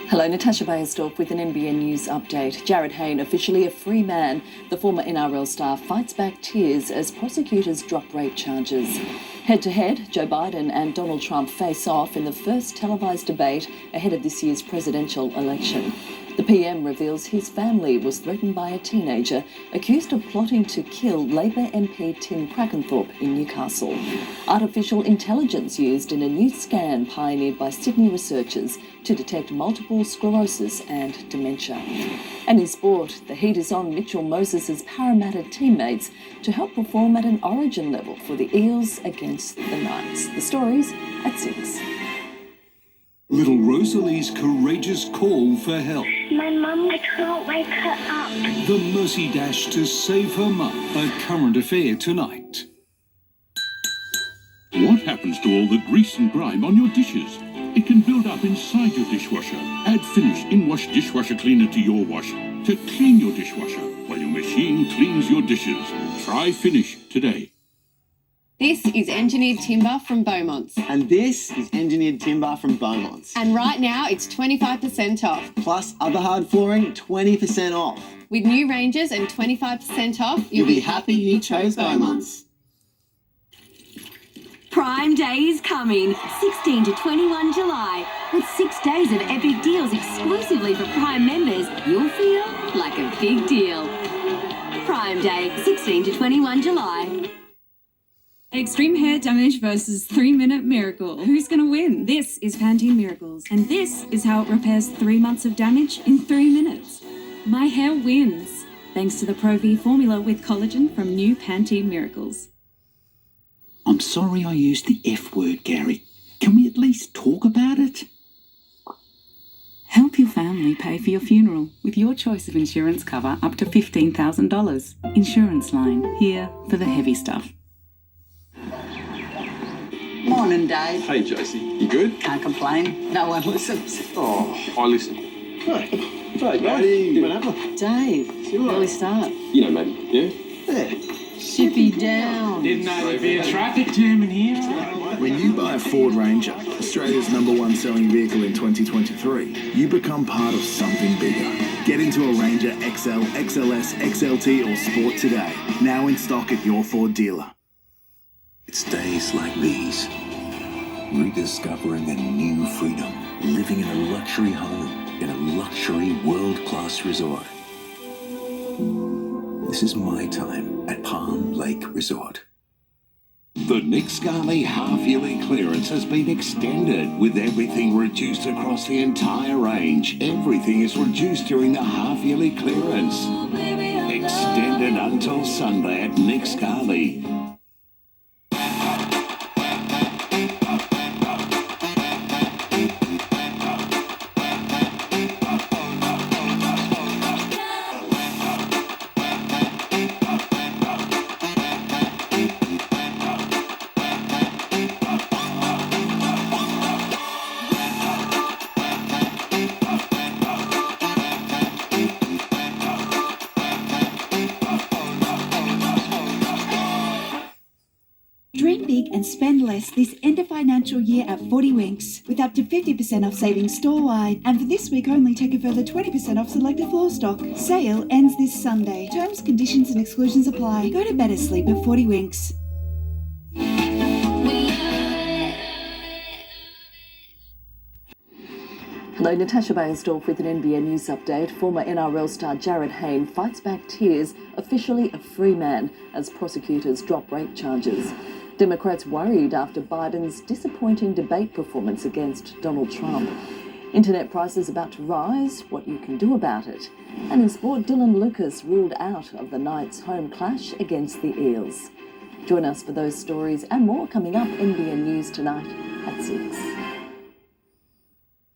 Hello, Natasha Beyersdorf with an NBN News update. Jared Hayne, officially a free man. The former NRL star fights back tears as prosecutors drop rape charges. Head-to-head, Joe Biden and Donald Trump face off in the first televised debate ahead of this year's presidential election. The PM reveals his family was threatened by a teenager accused of plotting to kill Labor MP Tim Krakenthorpe in Newcastle. Artificial intelligence used in a new scan pioneered by Sydney researchers to detect multiple sclerosis and dementia. And in sport, the heat is on Mitchell Moses' Parramatta teammates to help perform at an origin level for the Eels against the Knights. The stories at 6. Little Rosalie's courageous call for help. My mum, I can't wake her up. The Mercy Dash to save her mum. A current affair tonight. What happens to all the grease and grime on your dishes? It can build up inside your dishwasher. Add Finish In-Wash Dishwasher Cleaner to your wash to clean your dishwasher while your machine cleans your dishes. Try Finish today. This is engineered timber from Beaumont's. And this is engineered timber from Beaumont's. And right now it's 25% off. Plus other hard flooring, 20% off. With new ranges and 25% off, You'll be happy you chose Beaumont's. Prime Day is coming, 16 to 21 July. With 6 days of epic deals exclusively for Prime members, you'll feel like a big deal. Prime Day, 16 to 21 July. Extreme hair damage versus 3-minute miracle. Who's going to win? This is Pantene Miracles, and this is how it repairs 3 months of damage in 3 minutes. My hair wins, thanks to the Pro V formula with collagen from new Pantene Miracles. I'm sorry I used the F word, Gary. Can we at least talk about it? Help your family pay for your funeral with your choice of insurance cover up to $15,000. Insurance Line, here for the heavy stuff. Morning, Dave. Hey, Josie. You good? Can't complain. No one listens. Oh, I listen. Hey, buddy. What happened? Dave, early start. You know, maybe. Yeah? Yeah. Shippy down. Didn't know there'd be a traffic jam in here. When you buy a Ford Ranger, Australia's #1 selling vehicle in 2023, you become part of something bigger. Get into a Ranger XL, XLS, XLT or Sport today. Now in stock at your Ford dealer. It's days like these, rediscovering a new freedom, living in a luxury home, in a luxury world-class resort. This is my time at Palm Lake Resort. The Nick Scali half-yearly clearance has been extended with everything reduced across the entire range. Everything is reduced during the half-yearly clearance. Extended until Sunday at Nick Scali. Dream big and spend less this end of financial year at 40 Winks with up to 50% off savings store-wide. And for this week only, take a further 20% off selected floor stock. Sale ends this Sunday. Terms, conditions and exclusions apply. Go to better sleep at 40 Winks. Hello, Natasha Beyersdorf with an NBN News update. Former NRL star Jared Hayne fights back tears, officially a free man, as prosecutors drop rape charges. Democrats worried after Biden's disappointing debate performance against Donald Trump. Internet prices about to rise, what you can do about it. And in sport, Dylan Lucas ruled out of the Knights' home clash against the Eels. Join us for those stories and more coming up NBN News tonight at 6.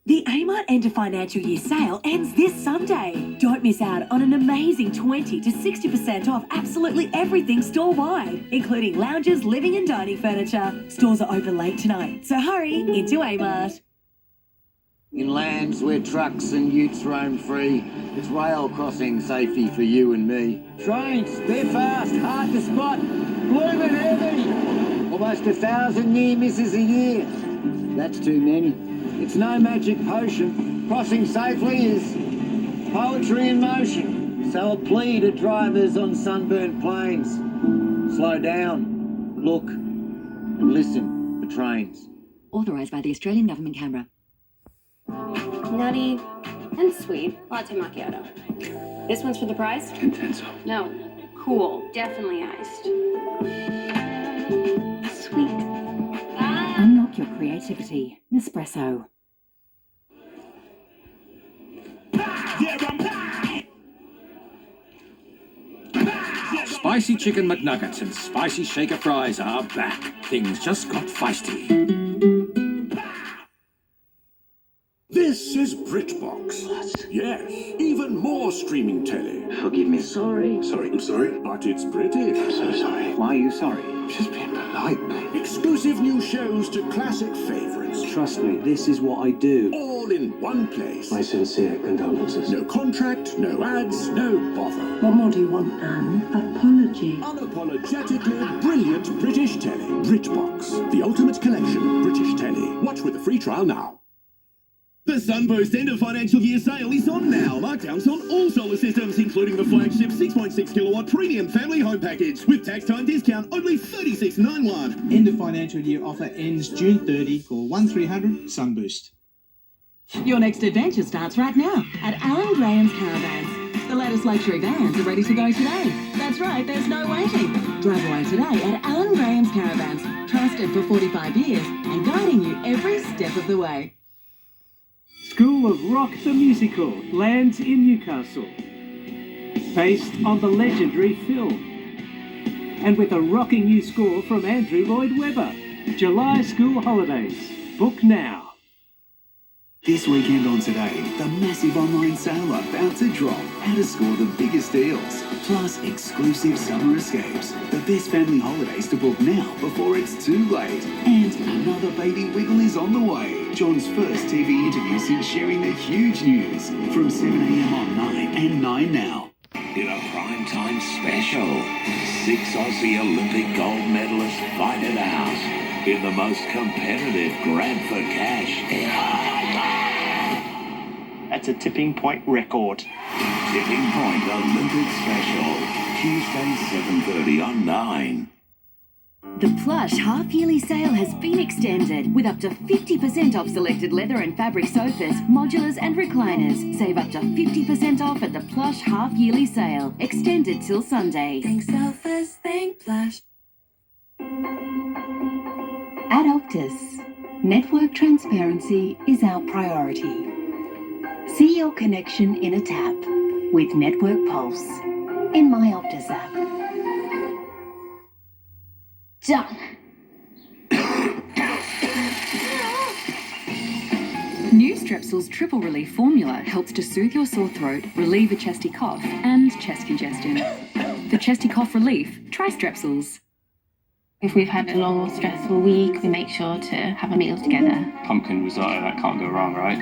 The Amart End of Financial Year sale ends this Sunday. Don't miss out on an amazing 20 to 60% off absolutely everything store-wide, including lounges, living and dining furniture. Stores are open late tonight, so hurry into Amart. In lands where trucks and utes roam free, it's rail crossing safety for you and me. Trains, they're fast, hard to spot, blooming heavy. Almost 1,000 near misses a year. That's too many. It's no magic potion. Crossing safely is poetry in motion. So a plea to drivers on sunburnt plains. Slow down, look, and listen for trains. Authorised by the Australian Government, Canberra. Nutty and sweet latte macchiato. This one's for the price? Intenso. No. Cool. Definitely iced. Sweet. Unlock your creativity. Nespresso. Spicy chicken McNuggets and spicy shaker fries are back. Things just got feisty. This is BritBox. Yes, even more streaming telly. Forgive me. Sorry. I'm sorry. But it's British. I'm so sorry. Why are you sorry? Just being polite, mate. Exclusive new shows to classic favourites. Trust me, this is what I do. All in one place. My sincere condolences. No contract, no ads, no bother. What more do you want, Anne? Apology. Unapologetically brilliant British telly. BritBox, the ultimate collection of British telly. Watch with a free trial now. The Sunboost end of financial year sale is on now. Markdowns on all solar systems, including the flagship 6.6 kilowatt premium family home package. With tax time discount, only $36.91. End of financial year offer ends June 30 for 1300 Sunboost. Your next adventure starts right now at Alan Graham's Caravans. The latest luxury vans are ready to go today. That's right, there's no waiting. Drive away today at Alan Graham's Caravans. Trusted for 45 years and guiding you every step of the way. School of Rock the Musical lands in Newcastle. Based on the legendary film. And with a rocking new score from Andrew Lloyd Webber. July School Holidays. Book now. This weekend on Today, the massive online sale about to drop. How to score the biggest deals. Plus exclusive summer escapes. The best family holidays to book now before it's too late. And another baby wiggle is on the way. John's first TV interview since sharing the huge news. From 7 a.m. on 9 and 9 now. In a primetime special, 6 Aussie Olympic gold medalists fight it out in the most competitive grab for cash ever. That's a Tipping Point record. Tipping Point Olympic Special, Tuesday 7:30 on 9. The Plush half-yearly sale has been extended with up to 50% off selected leather and fabric sofas, modulars and recliners. Save up to 50% off at the Plush half-yearly sale. Extended till Sunday. Think sofas, think Plush. At Optus, network transparency is our priority. See your connection in a tap with Network Pulse in My Optus app. Done. New Strepsils Triple Relief Formula helps to soothe your sore throat, relieve a chesty cough, and chest congestion. For chesty cough relief, try Strepsils. If we've had a long or stressful week, we make sure to have a meal together. Pumpkin risotto, that can't go wrong, right?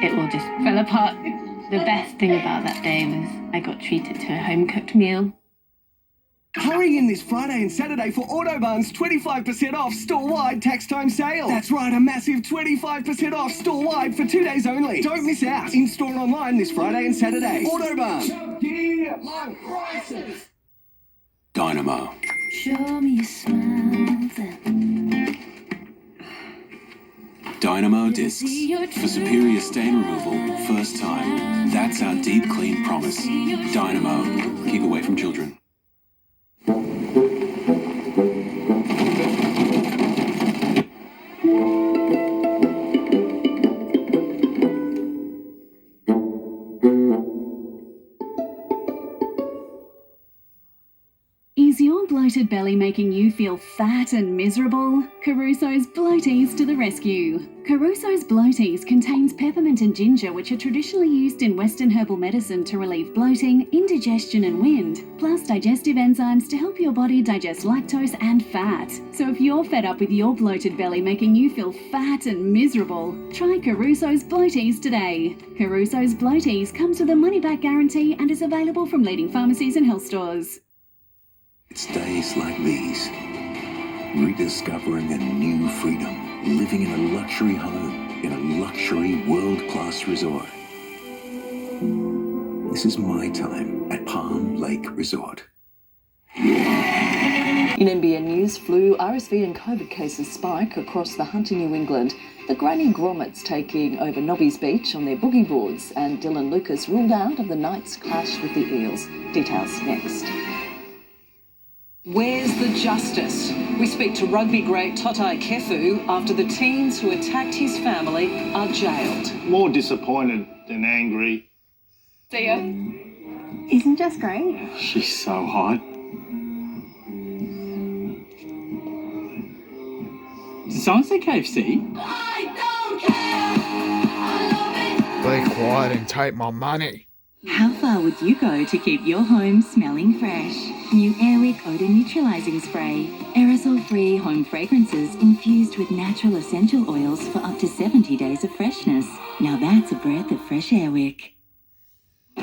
It all just fell apart. The best thing about that day was I got treated to a home-cooked meal. Hurry in this Friday and Saturday for Autobarn's 25% off store-wide tax time sale. That's right, a massive 25% off store-wide for 2 days only. Don't miss out. In-store and online this Friday and Saturday. Autobarn. Dynamo. Show me a smile then. Dynamo discs. For superior stain removal, first time. That's our deep clean promise. Dynamo. Keep away from children. Is your bloated belly making you feel fat and miserable? Caruso's Bloaties to the rescue. Caruso's Bloaties contains peppermint and ginger, which are traditionally used in Western herbal medicine to relieve bloating, indigestion and wind, plus digestive enzymes to help your body digest lactose and fat. So if you're fed up with your bloated belly making you feel fat and miserable, try Caruso's Bloaties today. Caruso's Bloaties comes with a money-back guarantee and is available from leading pharmacies and health stores. It's days like these, rediscovering a new freedom, living in a luxury home in a luxury world-class resort. This is my time at Palm Lake Resort. In NBN News, flu, RSV and COVID cases spike across the Hunter, New England. The Granny Grommets taking over Nobby's Beach on their boogie boards, and Dylan Lucas ruled out of the Knights' clash with the Eels. Details next. Where's the justice? We speak to rugby great Totai Kefu after the teens who attacked his family are jailed. More disappointed than angry. Thea isn't just great. She's so hot. Did someone say KFC? Be quiet and take my money. How far would you go to keep your home smelling fresh? New Airwick Odour Neutralising Spray. Aerosol-free home fragrances infused with natural essential oils for up to 70 days of freshness. Now that's a breath of fresh Airwick.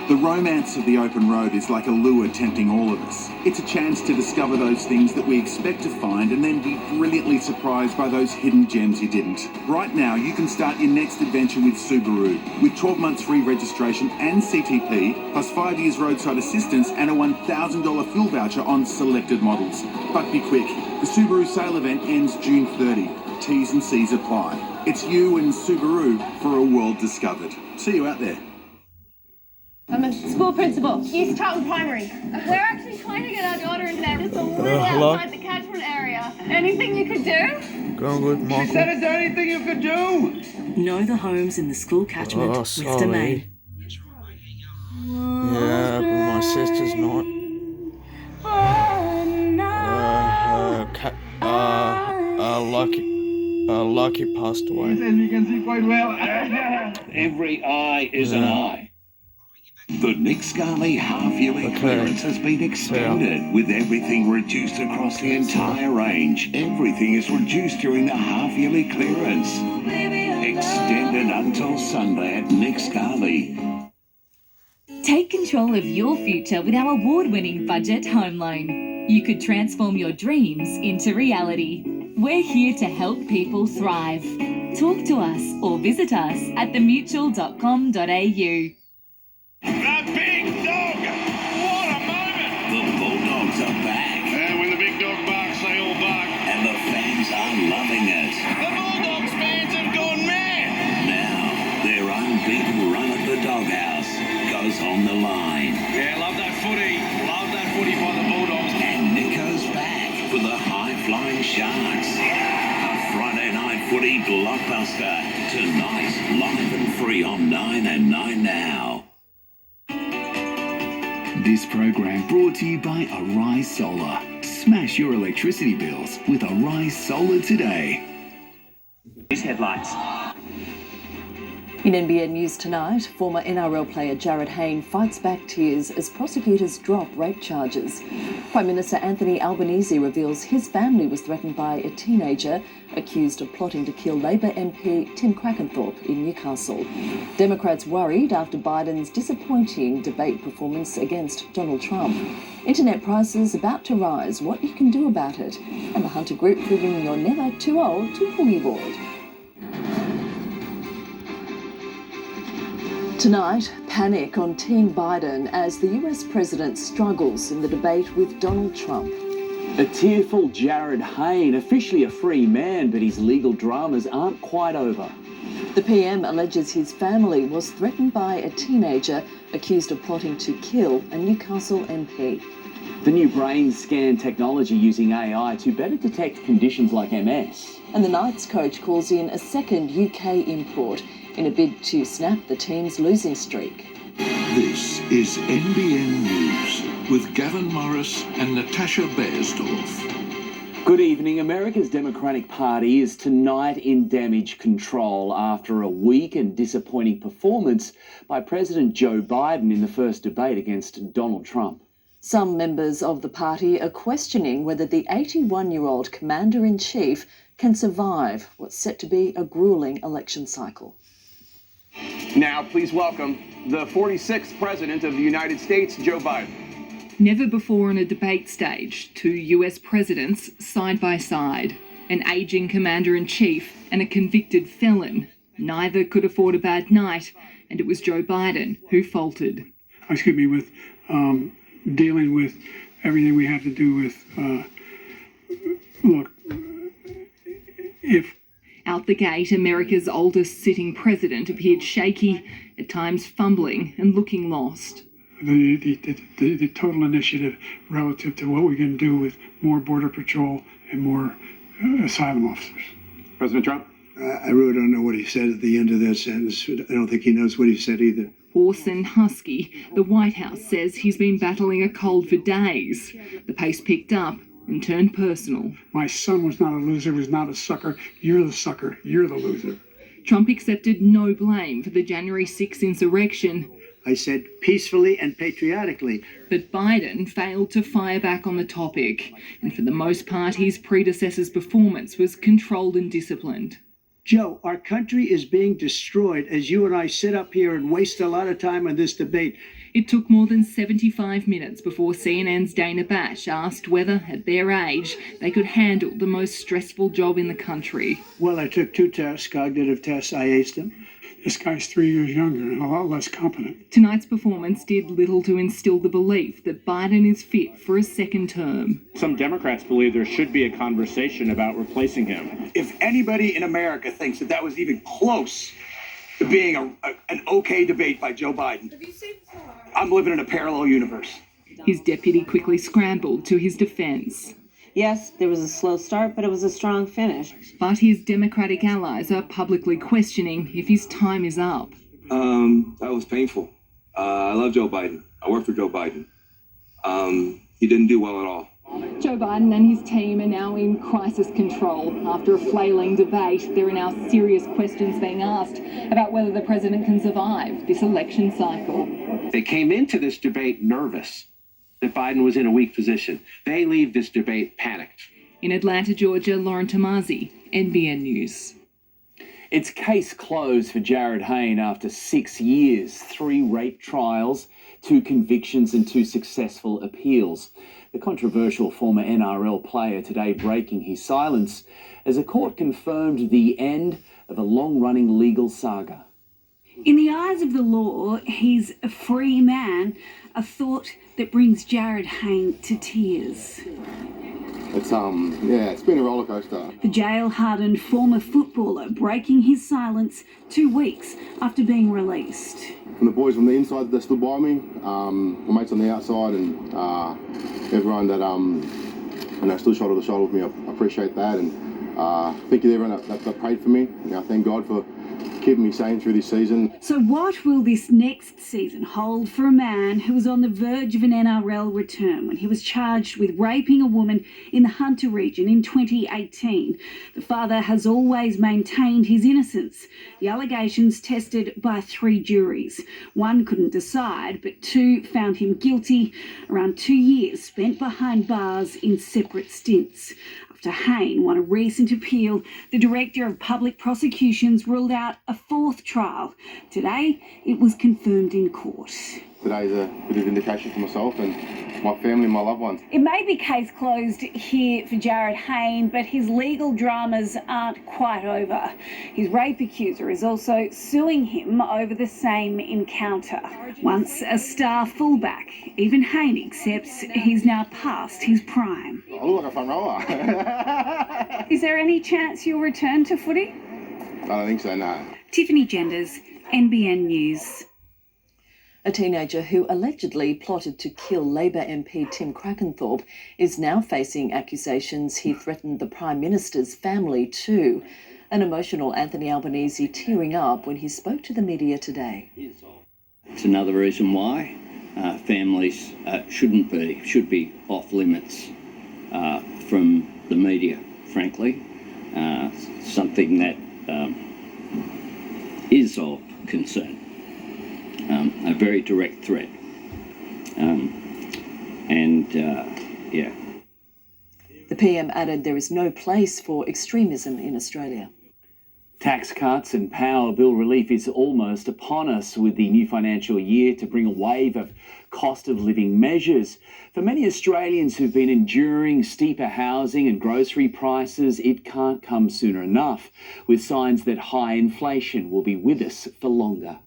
The romance of the open road is like a lure tempting all of us. It's a chance to discover those things that we expect to find and then be brilliantly surprised by those hidden gems you didn't. Right now, you can start your next adventure with Subaru, with 12 months free registration and CTP, plus 5 years roadside assistance and a $1,000 fuel voucher on selected models. But be quick, the Subaru sale event ends June 30. T's and C's apply. It's you and Subaru for a world discovered. See you out there. I'm a school principal, East Charlton Primary. We're actually trying to get our daughter into there, just a little outside the catchment area. Anything you could do? Go good, Michael. She said, is there anything you could do? Know the homes in the school catchment with sorry. Domain. Yeah, but my sister's not. Lucky passed away. He says you can see quite well. Every eye is an eye. The Nick Scarley half-yearly clearance has been extended, with everything reduced across the entire range. Everything is reduced during the half-yearly clearance. Extended until Sunday at Nick Scarley. Take control of your future with our award-winning budget home loan. You could transform your dreams into reality. We're here to help people thrive. Talk to us or visit us at themutual.com.au. The big dog! What a moment! The Bulldogs are back. And when the big dog barks, they all bark. And the fans are loving it. The Bulldogs fans have gone mad. Now, their unbeaten run at the doghouse goes on the line. Yeah, love that footy. Love that footy by the Bulldogs. And Nico's back for the high-flying Sharks. A Friday night footy blockbuster. Tonight, live and free on 9 and 9 Now. This program brought to you by Arise Solar. Smash your electricity bills with Arise Solar today. These headlines. In NBN News tonight, former NRL player Jared Hayne fights back tears as prosecutors drop rape charges. Prime Minister Anthony Albanese reveals his family was threatened by a teenager accused of plotting to kill Labor MP Tim Crackenthorpe in Newcastle. Democrats worried after Biden's disappointing debate performance against Donald Trump. Internet prices about to rise, what you can do about it. And the Hunter Group proving you're never too old to boogie board. Tonight, panic on Team Biden as the US president struggles in the debate with Donald Trump. A tearful Jared Hayne, officially a free man, but his legal dramas aren't quite over. The PM alleges his family was threatened by a teenager accused of plotting to kill a Newcastle MP. The new brain scan technology using AI to better detect conditions like MS. And the Knights coach calls in a second UK import in a bid to snap the team's losing streak. This is NBN News with Gavin Morris and Natasha Beyersdorf. Good evening. America's Democratic Party is tonight in damage control after a weak and disappointing performance by President Joe Biden in the first debate against Donald Trump. Some members of the party are questioning whether the 81-year-old commander-in-chief can survive what's set to be a grueling election cycle. Now, please welcome the 46th President of the United States, Joe Biden. Never before on a debate stage, two US presidents side by side. an ageing commander-in-chief and a convicted felon. Neither could afford a bad night, and it was Joe Biden who faltered. With dealing with everything we have to do with, Out the gate, America's oldest sitting president appeared shaky, at times fumbling and looking lost. The total initiative relative to what we can do with more Border Patrol and more asylum officers. President Trump? I really don't know what he said at the end of that sentence. I don't think he knows what he said either. Hoarse and husky, the White House says he's been battling a cold for days. The pace picked up and turned personal. My son was not a loser, was not a sucker. You're the sucker. You're the loser. Trump accepted no blame for the January 6 insurrection. I said peacefully and patriotically. But Biden failed to fire back on the topic. And for the most part, his predecessor's performance was controlled and disciplined. Joe, our country is being destroyed as you and I sit up here and waste a lot of time on this debate. It took more than 75 minutes before CNN's Dana Bash asked whether, at their age, they could handle the most stressful job in the country. Well, I took 2 tests, cognitive tests. I aced them. This guy's 3 years younger and a lot less competent. Tonight's performance did little to instill the belief that Biden is fit for a second term. Some Democrats believe there should be a conversation about replacing him. If anybody in America thinks that was even close to being an okay debate by Joe Biden, I'm living in a parallel universe. His deputy quickly scrambled to his defense. Yes, there was a slow start, but it was a strong finish. But his Democratic allies are publicly questioning if his time is up. That was painful. I love Joe Biden. I worked for Joe Biden. He didn't do well at all. Joe Biden and his team are now in crisis control. After a flailing debate, there are now serious questions being asked about whether the president can survive this election cycle. They came into this debate nervous that Biden was in a weak position. They leave this debate panicked. In Atlanta, Georgia, Lauren Tomasi, NBN News. It's case closed for Jared Hayne after 6 years, 3 rape trials, 2 convictions and 2 successful appeals. The controversial former NRL player today breaking his silence as a court confirmed the end of a long-running legal saga. In the eyes of the law, he's a free man, a thought that brings Jared Hayne to tears. It's been a roller coaster. The jail-hardened former footballer breaking his silence 2 weeks after being released. From the boys from the inside that stood by me, my mates on the outside, and everyone that stood shoulder to shoulder with me, I appreciate that, and thank you to everyone that prayed for me. Thank God for keeping me sane through this season. So what will this next season hold for a man who was on the verge of an NRL return when he was charged with raping a woman in the Hunter region in 2018? The father has always maintained his innocence. The allegations tested by 3 juries. 1 couldn't decide, but 2 found him guilty. Around 2 years spent behind bars in separate stints. After Hayne won a recent appeal, the Director of Public Prosecutions ruled out a 4th trial. Today, it was confirmed in court. Today's a bit of vindication for myself and my family and my loved ones. It may be case closed here for Jared Hayne, but his legal dramas aren't quite over. His rape accuser is also suing him over the same encounter. Once a star fullback, even Hayne accepts he's now past his prime. I look like a front rower. Is there any chance you'll return to footy? I don't think so, no. Tiffany Genders, NBN News. A teenager who allegedly plotted to kill Labor MP Tim Krakenthorpe is now facing accusations he threatened the Prime Minister's family too. An emotional Anthony Albanese tearing up when he spoke to the media today. It's another reason why families should be off limits from the media, frankly. Something that is of concern. A very direct threat. The PM added there is no place for extremism in Australia. Tax cuts and power bill relief is almost upon us, with the new financial year to bring a wave of cost of living measures. For many Australians who've been enduring steeper housing and grocery prices, it can't come sooner enough, with signs that high inflation will be with us for longer.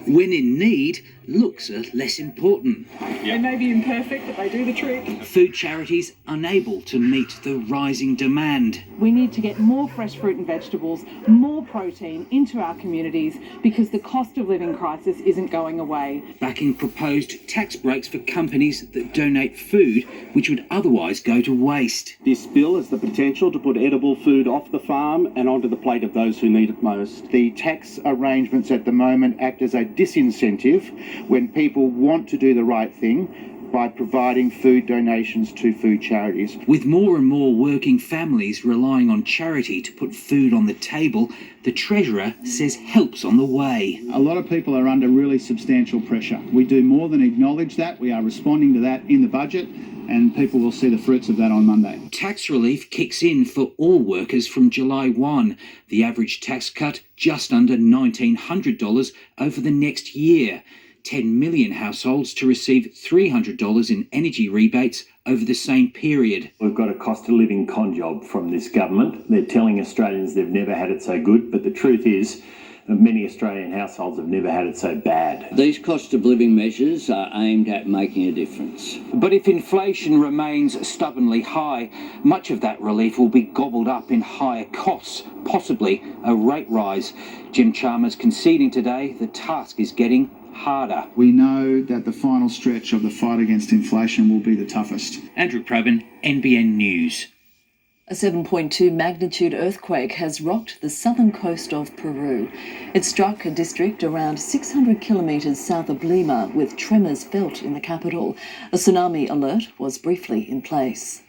When in need, looks are less important. They may be imperfect, but they do the trick. Food charities unable to meet the rising demand. We need to get more fresh fruit and vegetables, more protein into our communities, because the cost of living crisis isn't going away. Backing proposed tax breaks for companies that donate food which would otherwise go to waste. This bill has the potential to put edible food off the farm and onto the plate of those who need it most. The tax arrangements at the moment act as a disincentive when people want to do the right thing by providing food donations to food charities. With more and more working families relying on charity to put food on the table, the Treasurer says help's on the way. A lot of people are under really substantial pressure. We do more than acknowledge that. We are responding to that in the budget, and people will see the fruits of that on Monday. Tax relief kicks in for all workers from July 1. The average tax cut just under $1,900 over the next year. 10 million households to receive $300 in energy rebates over the same period. We've got a cost of living con job from this government. They're telling Australians they've never had it so good, but the truth is many Australian households have never had it so bad. These cost of living measures are aimed at making a difference. But if inflation remains stubbornly high, much of that relief will be gobbled up in higher costs, possibly a rate rise. Jim Chalmers conceding today the task is getting harder. We know that the final stretch of the fight against inflation will be the toughest. Andrew Probyn, NBN News. A 7.2 magnitude earthquake has rocked the southern coast of Peru. It struck a district around 600 kilometres south of Lima, with tremors felt in the capital. A tsunami alert was briefly in place.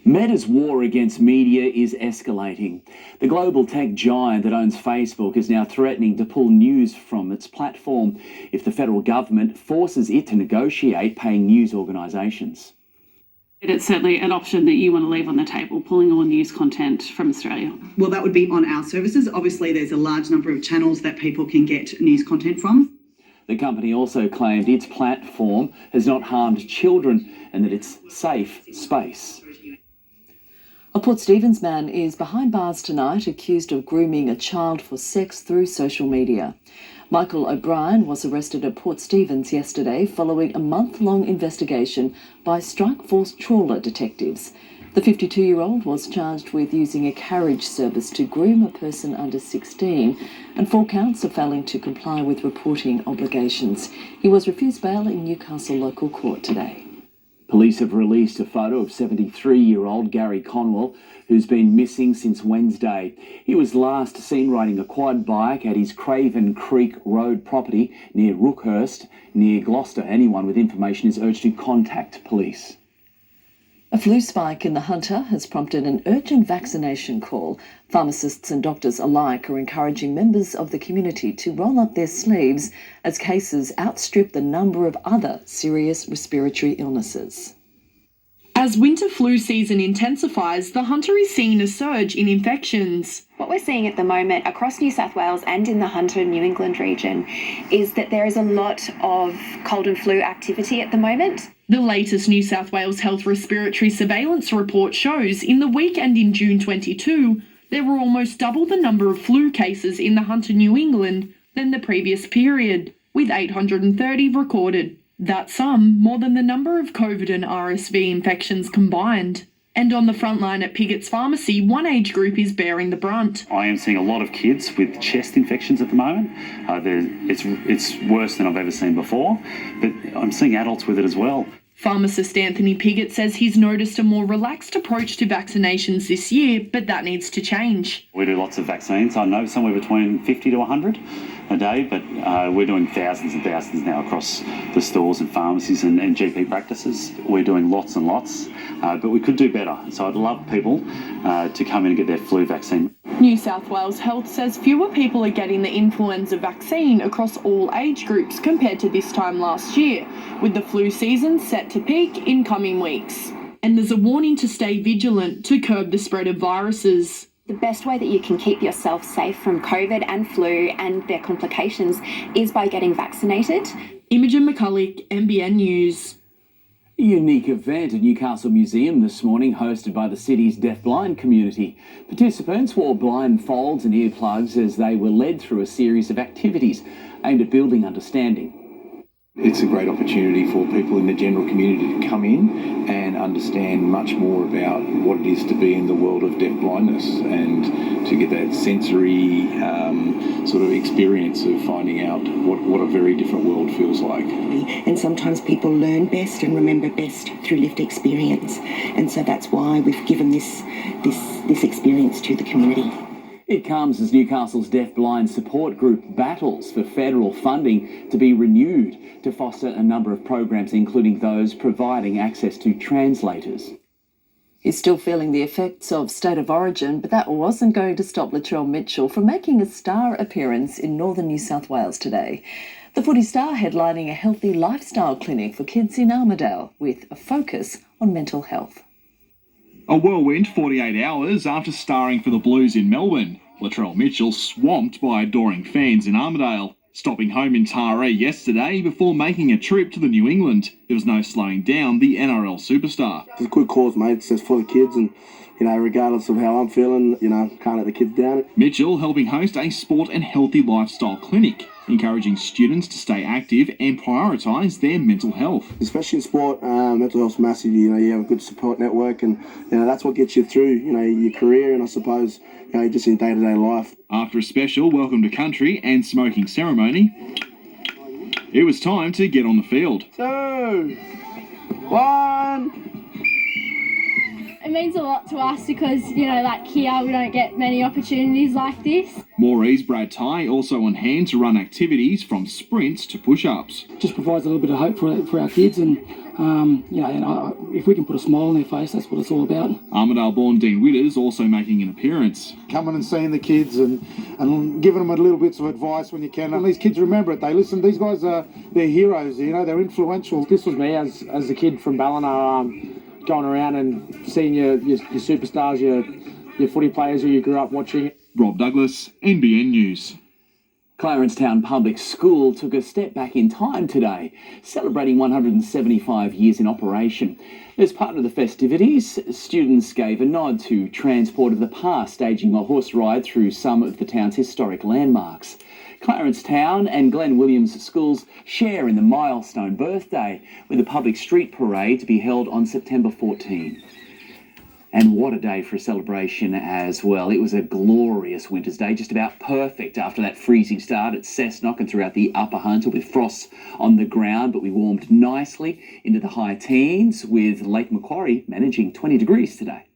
Meta's war against media is escalating. The global tech giant that owns Facebook is now threatening to pull news from its platform if the federal government forces it to negotiate paying news organisations. It's certainly an option that you want to leave on the table, pulling all news content from Australia. Well, that would be on our services. Obviously, there's a large number of channels that people can get news content from. The company also claimed its platform has not harmed children and that it's safe space. A Port Stephens man is behind bars tonight, accused of grooming a child for sex through social media. Michael O'Brien was arrested at Port Stephens yesterday following a month-long investigation by Strike Force trawler detectives. The 52-year-old was charged with using a carriage service to groom a person under 16 and 4 counts of failing to comply with reporting obligations. He was refused bail in Newcastle local court today. Police have released a photo of 73-year-old Gary Conwell, who's been missing since Wednesday. He was last seen riding a quad bike at his Craven Creek Road property near Rookhurst, near Gloucester. Anyone with information is urged to contact police. A flu spike in the Hunter has prompted an urgent vaccination call. Pharmacists and doctors alike are encouraging members of the community to roll up their sleeves as cases outstrip the number of other serious respiratory illnesses. As winter flu season intensifies, the Hunter is seeing a surge in infections. What we're seeing at the moment across New South Wales and in the Hunter New England region is that there is a lot of cold and flu activity at the moment. The latest New South Wales Health Respiratory Surveillance report shows in the week ending June 22, there were almost double the number of flu cases in the Hunter New England than the previous period, with 830 recorded. That's more than the number of COVID and RSV infections combined. And on the front line at Piggott's Pharmacy, one age group is bearing the brunt. I am seeing a lot of kids with chest infections at the moment. It's worse than I've ever seen before, but I'm seeing adults with it as well. Pharmacist Anthony Piggott says he's noticed a more relaxed approach to vaccinations this year, but that needs to change. We do lots of vaccines. I know somewhere between 50 to 100 a day, but we're doing thousands and thousands now across the stores and pharmacies and GP practices. We're doing lots and lots, but we could do better. So I'd love people to come in and get their flu vaccine. New South Wales Health says fewer people are getting the influenza vaccine across all age groups compared to this time last year, with the flu season set to peak in coming weeks. And there's a warning to stay vigilant to curb the spread of viruses. The best way that you can keep yourself safe from COVID and flu and their complications is by getting vaccinated. Imogen McCulloch, NBN News. A unique event at Newcastle Museum this morning, hosted by the city's deaf-blind community. Participants wore blindfolds and earplugs as they were led through a series of activities aimed at building understanding. It's a great opportunity for people in the general community to come in and understand much more about what it is to be in the world of deaf-blindness and to get that sensory sort of experience of finding out what a very different world feels like. And sometimes people learn best and remember best through lived experience. And so that's why we've given this experience to the community. It comes as Newcastle's deaf-blind support group battles for federal funding to be renewed to foster a number of programs, including those providing access to translators. He's still feeling the effects of State of Origin, but that wasn't going to stop Latrell Mitchell from making a star appearance in northern New South Wales today. The footy star headlining a healthy lifestyle clinic for kids in Armidale with a focus on mental health. A whirlwind 48 hours after starring for the Blues in Melbourne, Latrell Mitchell swamped by adoring fans in Armidale, stopping home in Taree yesterday before making a trip to the New England. There was no slowing down the NRL superstar. It's a good cause, mate. It's just for the kids and, regardless of how I'm feeling, can't let the kids down. Mitchell helping host a sport and healthy lifestyle clinic, encouraging students to stay active and prioritise their mental health. Especially in sport, mental health's massive. You have a good support network and, that's what gets you through, your career and I suppose, just in day-to-day life. After a special welcome to country and smoking ceremony, it was time to get on the field. 2, 1... It means a lot to us because, like here, we don't get many opportunities like this. Maury's Brad Ty also on hand to run activities from sprints to push-ups. Just provides a little bit of hope for our kids and, if we can put a smile on their face, that's what it's all about. Armidale-born Dean Witters also making an appearance. Coming and seeing the kids and giving them a little bits of advice when you can. And these kids remember it. They listen. These guys they're heroes, they're influential. This was me as a kid from Ballina, going around and seeing your superstars, your footy players who you grew up watching. Rob Douglas, NBN News. Clarencetown Public School took a step back in time today, celebrating 175 years in operation. As part of the festivities, students gave a nod to transport of the past, staging a horse ride through some of the town's historic landmarks. Clarencetown and Glen Williams schools share in the milestone birthday, with a public street parade to be held on September 14. And what a day for a celebration as well. It was a glorious winter's day, just about perfect after that freezing start at Cessnock and throughout the Upper Hunter with frosts on the ground, but we warmed nicely into the high teens with Lake Macquarie managing 20 degrees today.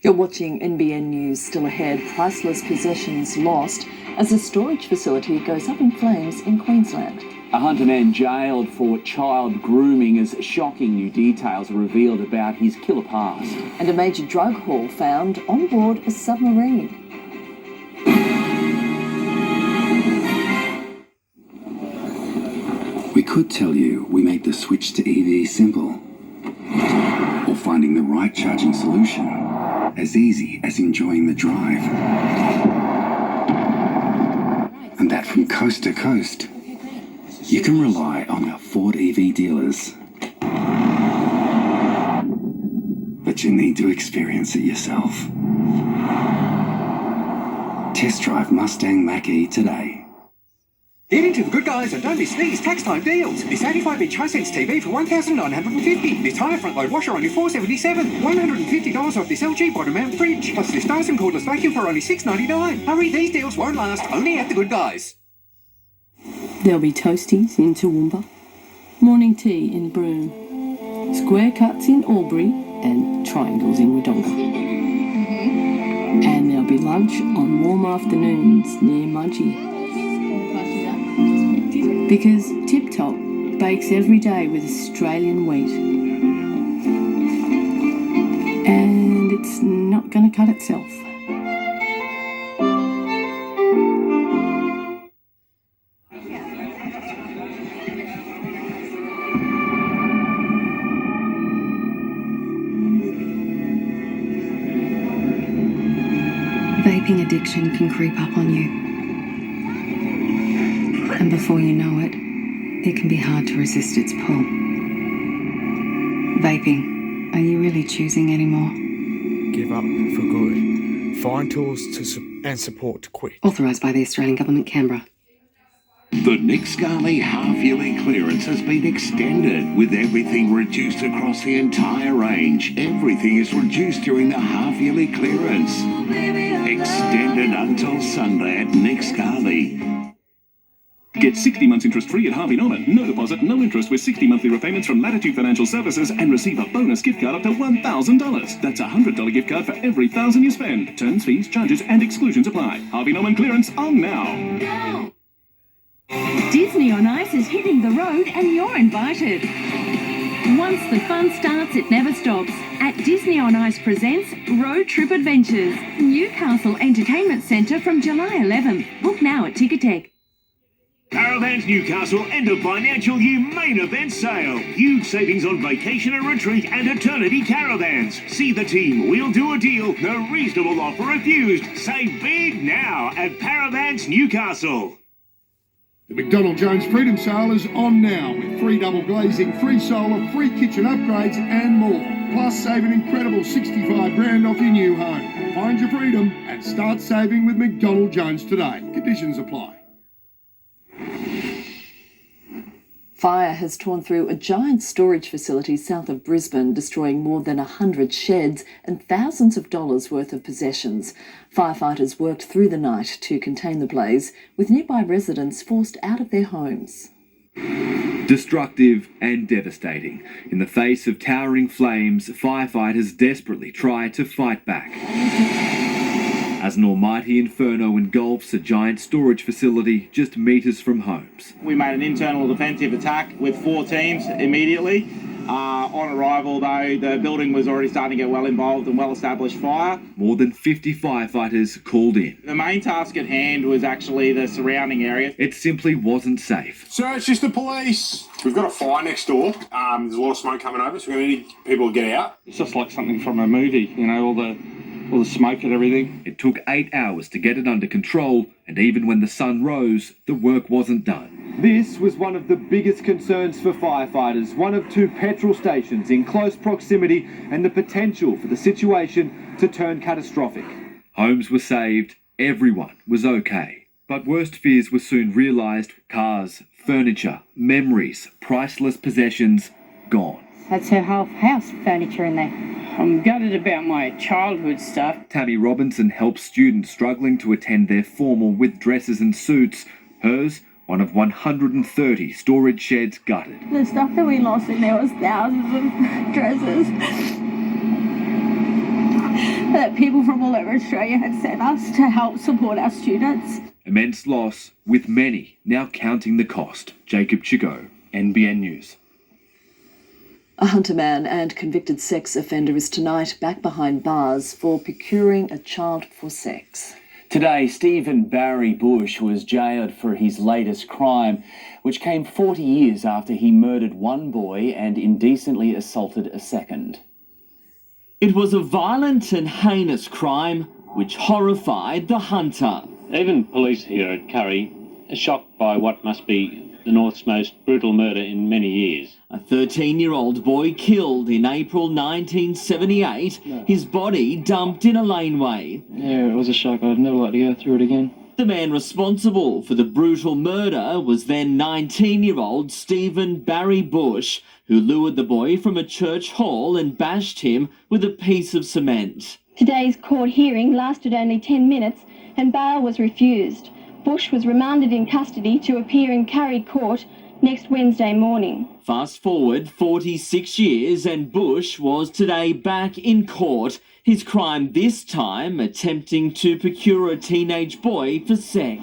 You're watching NBN News. Still ahead, priceless possessions lost as a storage facility goes up in flames in Queensland. A Hunter man jailed for child grooming as shocking new details are revealed about his killer past. And a major drug haul found on board a submarine. We could tell you we make the switch to EV simple, or finding the right charging solution as easy as enjoying the drive. And that from coast to coast, you can rely on our Ford EV dealers. But you need to experience it yourself. Test drive Mustang Mach-E today. Get into the good guys and don't miss these tax time deals. This 85-inch Hisense TV for $1,950. This higher front load washer only $477. $150 off this LG bottom mount fridge. Plus this Dyson cordless vacuum for only $699. Hurry, these deals won't last. Only at the good guys. There'll be toasties in Toowoomba, morning tea in Broome, square cuts in Albury and triangles in Wodonga. And there'll be lunch on warm afternoons near Mudgee. Because Tip Top bakes every day with Australian wheat. And it's not going to cut itself. vaping addiction can creep up on you. And before you know it, it can be hard to resist its pull. Vaping, are you really choosing anymore? Give up for good. Find tools and support to quit. Authorised by the Australian Government, Canberra. The Nick Scali half-yearly clearance has been extended, with everything reduced across the entire range. Everything is reduced during the half-yearly clearance. Extended until Sunday at Nick Scali. Get 60 months interest-free at Harvey Norman. No deposit, no interest with 60 monthly repayments from Latitude Financial Services and receive a bonus gift card up to $1,000. That's a $100 gift card for every $1,000 you spend. Terms, fees, charges and exclusions apply. Harvey Norman clearance on now. Disney on Ice is hitting the road and you're invited. Once the fun starts, it never stops. At Disney on Ice presents Road Trip Adventures, Newcastle Entertainment Centre from July 11th. Book now at Ticketek. Caravans Newcastle end of financial year main event sale. Huge savings on vacation and retreat and eternity caravans. See the team. We'll do a deal. No reasonable offer refused. Save big now at Caravans Newcastle. The McDonald Jones Freedom Sale is on now with free double glazing, free solar, free kitchen upgrades and more. Plus save an incredible $65,000 off your new home. Find your freedom and start saving with McDonald Jones today. Conditions apply. Fire has torn through a giant storage facility south of Brisbane, destroying more than 100 sheds and thousands of dollars worth of possessions. Firefighters worked through the night to contain the blaze, with nearby residents forced out of their homes. Destructive and devastating. In the face of towering flames, firefighters desperately try to fight back. As an almighty inferno engulfs a giant storage facility just metres from homes. We made an internal defensive attack with 4 teams immediately. On arrival, though, the building was already starting to get well involved in well-established fire. More than 50 firefighters called in. The main task at hand was actually the surrounding area. It simply wasn't safe. So it's just the police. We've got a fire next door. There's a lot of smoke coming over, so we're going to need people to get out. It's just like something from a movie, you know, all the smoke and everything. It took 8 hours to get it under control, and even when the sun rose, the work wasn't done. This was one of the biggest concerns for firefighters, one of 2 petrol stations in close proximity, and the potential for the situation to turn catastrophic. Homes were saved, everyone was okay. But worst fears were soon realised: cars, furniture, memories, priceless possessions, gone. That's her whole house furniture in there. I'm gutted about my childhood stuff. Tammy Robinson helps students struggling to attend their formal with dresses and suits. Hers, one of 130 storage sheds gutted. The stuff that we lost in there was thousands of dresses that people from all over Australia had sent us to help support our students. Immense loss, with many now counting the cost. Jacob Chico, NBN News. A Hunter man and convicted sex offender is tonight back behind bars for procuring a child for sex. Today, Stephen Barry Bush was jailed for his latest crime, which came 40 years after he murdered one boy and indecently assaulted a second. It was a violent and heinous crime which horrified the Hunter. Even police here at Curry are shocked by what must be the North's most brutal murder in many years. A 13-year-old boy killed in April 1978, his body dumped in a laneway. Yeah, it was a shock. I'd never like to go through it again. The man responsible for the brutal murder was then 19-year-old Stephen Barry Bush, who lured the boy from a church hall and bashed him with a piece of cement. Today's court hearing lasted only 10 minutes and bail was refused. Bush was remanded in custody to appear in Curry Court next Wednesday morning. Fast forward 46 years and Bush was today back in court. His crime this time attempting to procure a teenage boy for sex.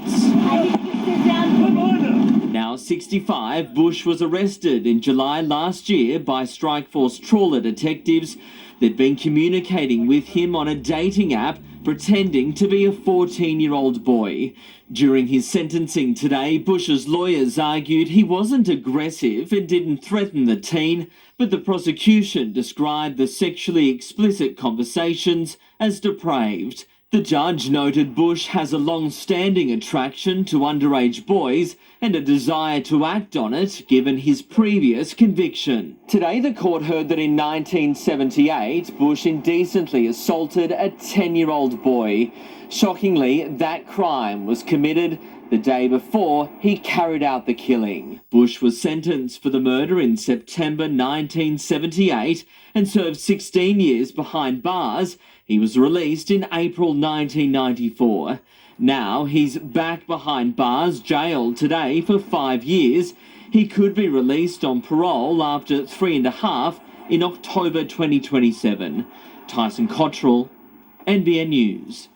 Now 65, Bush was arrested in July last year by Strikeforce trawler detectives. They'd been communicating with him on a dating app, pretending to be a 14-year-old boy. During his sentencing today, Bush's lawyers argued he wasn't aggressive and didn't threaten the teen, but the prosecution described the sexually explicit conversations as depraved. The judge noted Bush has a long-standing attraction to underage boys and a desire to act on it given his previous conviction. Today the court heard that in 1978 Bush indecently assaulted a 10-year-old boy. Shockingly, that crime was committed the day before he carried out the killing. Bush was sentenced for the murder in September 1978 and served 16 years behind bars. He was released in April 1994. Now he's back behind bars, jailed today for 5 years. He could be released on parole after 3.5 in October 2027. Tyson Cottrell, NBN News.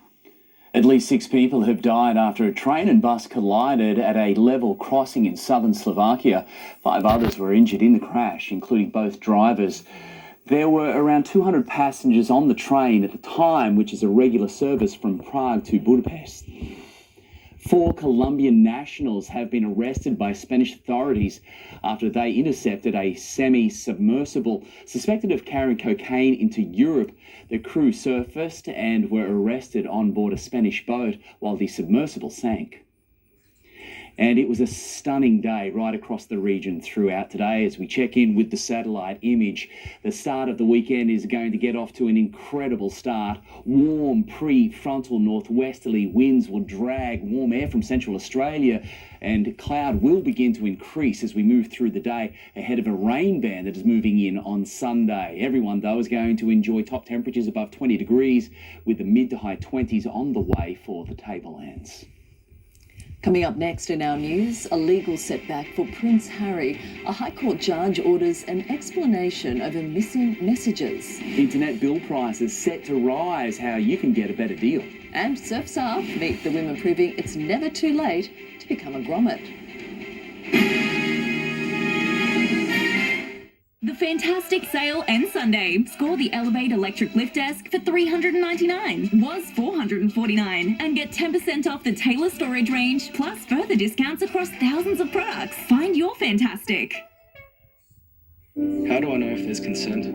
At least 6 people have died after a train and bus collided at a level crossing in southern Slovakia. 5 others were injured in the crash, including both drivers. There were around 200 passengers on the train at the time, which is a regular service from Prague to Budapest. 4 Colombian nationals have been arrested by Spanish authorities after they intercepted a semi-submersible suspected of carrying cocaine into Europe. The crew surfaced and were arrested on board a Spanish boat while the submersible sank. And it was a stunning day right across the region throughout today as we check in with the satellite image. The start of the weekend is going to get off to an incredible start. Warm pre-frontal northwesterly winds will drag warm air from central Australia, and cloud will begin to increase as we move through the day ahead of a rain band that is moving in on Sunday. Everyone, though, is going to enjoy top temperatures above 20 degrees with the mid to high 20s on the way for the Tablelands. Coming up next in our news, a legal setback for Prince Harry. A High Court judge orders an explanation over missing messages. Internet bill prices set to rise, how you can get a better deal. And Surf's Up, meet the women proving it's never too late to become a grommet. The fantastic sale ends Sunday. Score the Elevate electric lift desk for $399, was $449, and get 10% off the Taylor storage range, plus further discounts across thousands of products. Find your fantastic. How do I know if there's consent?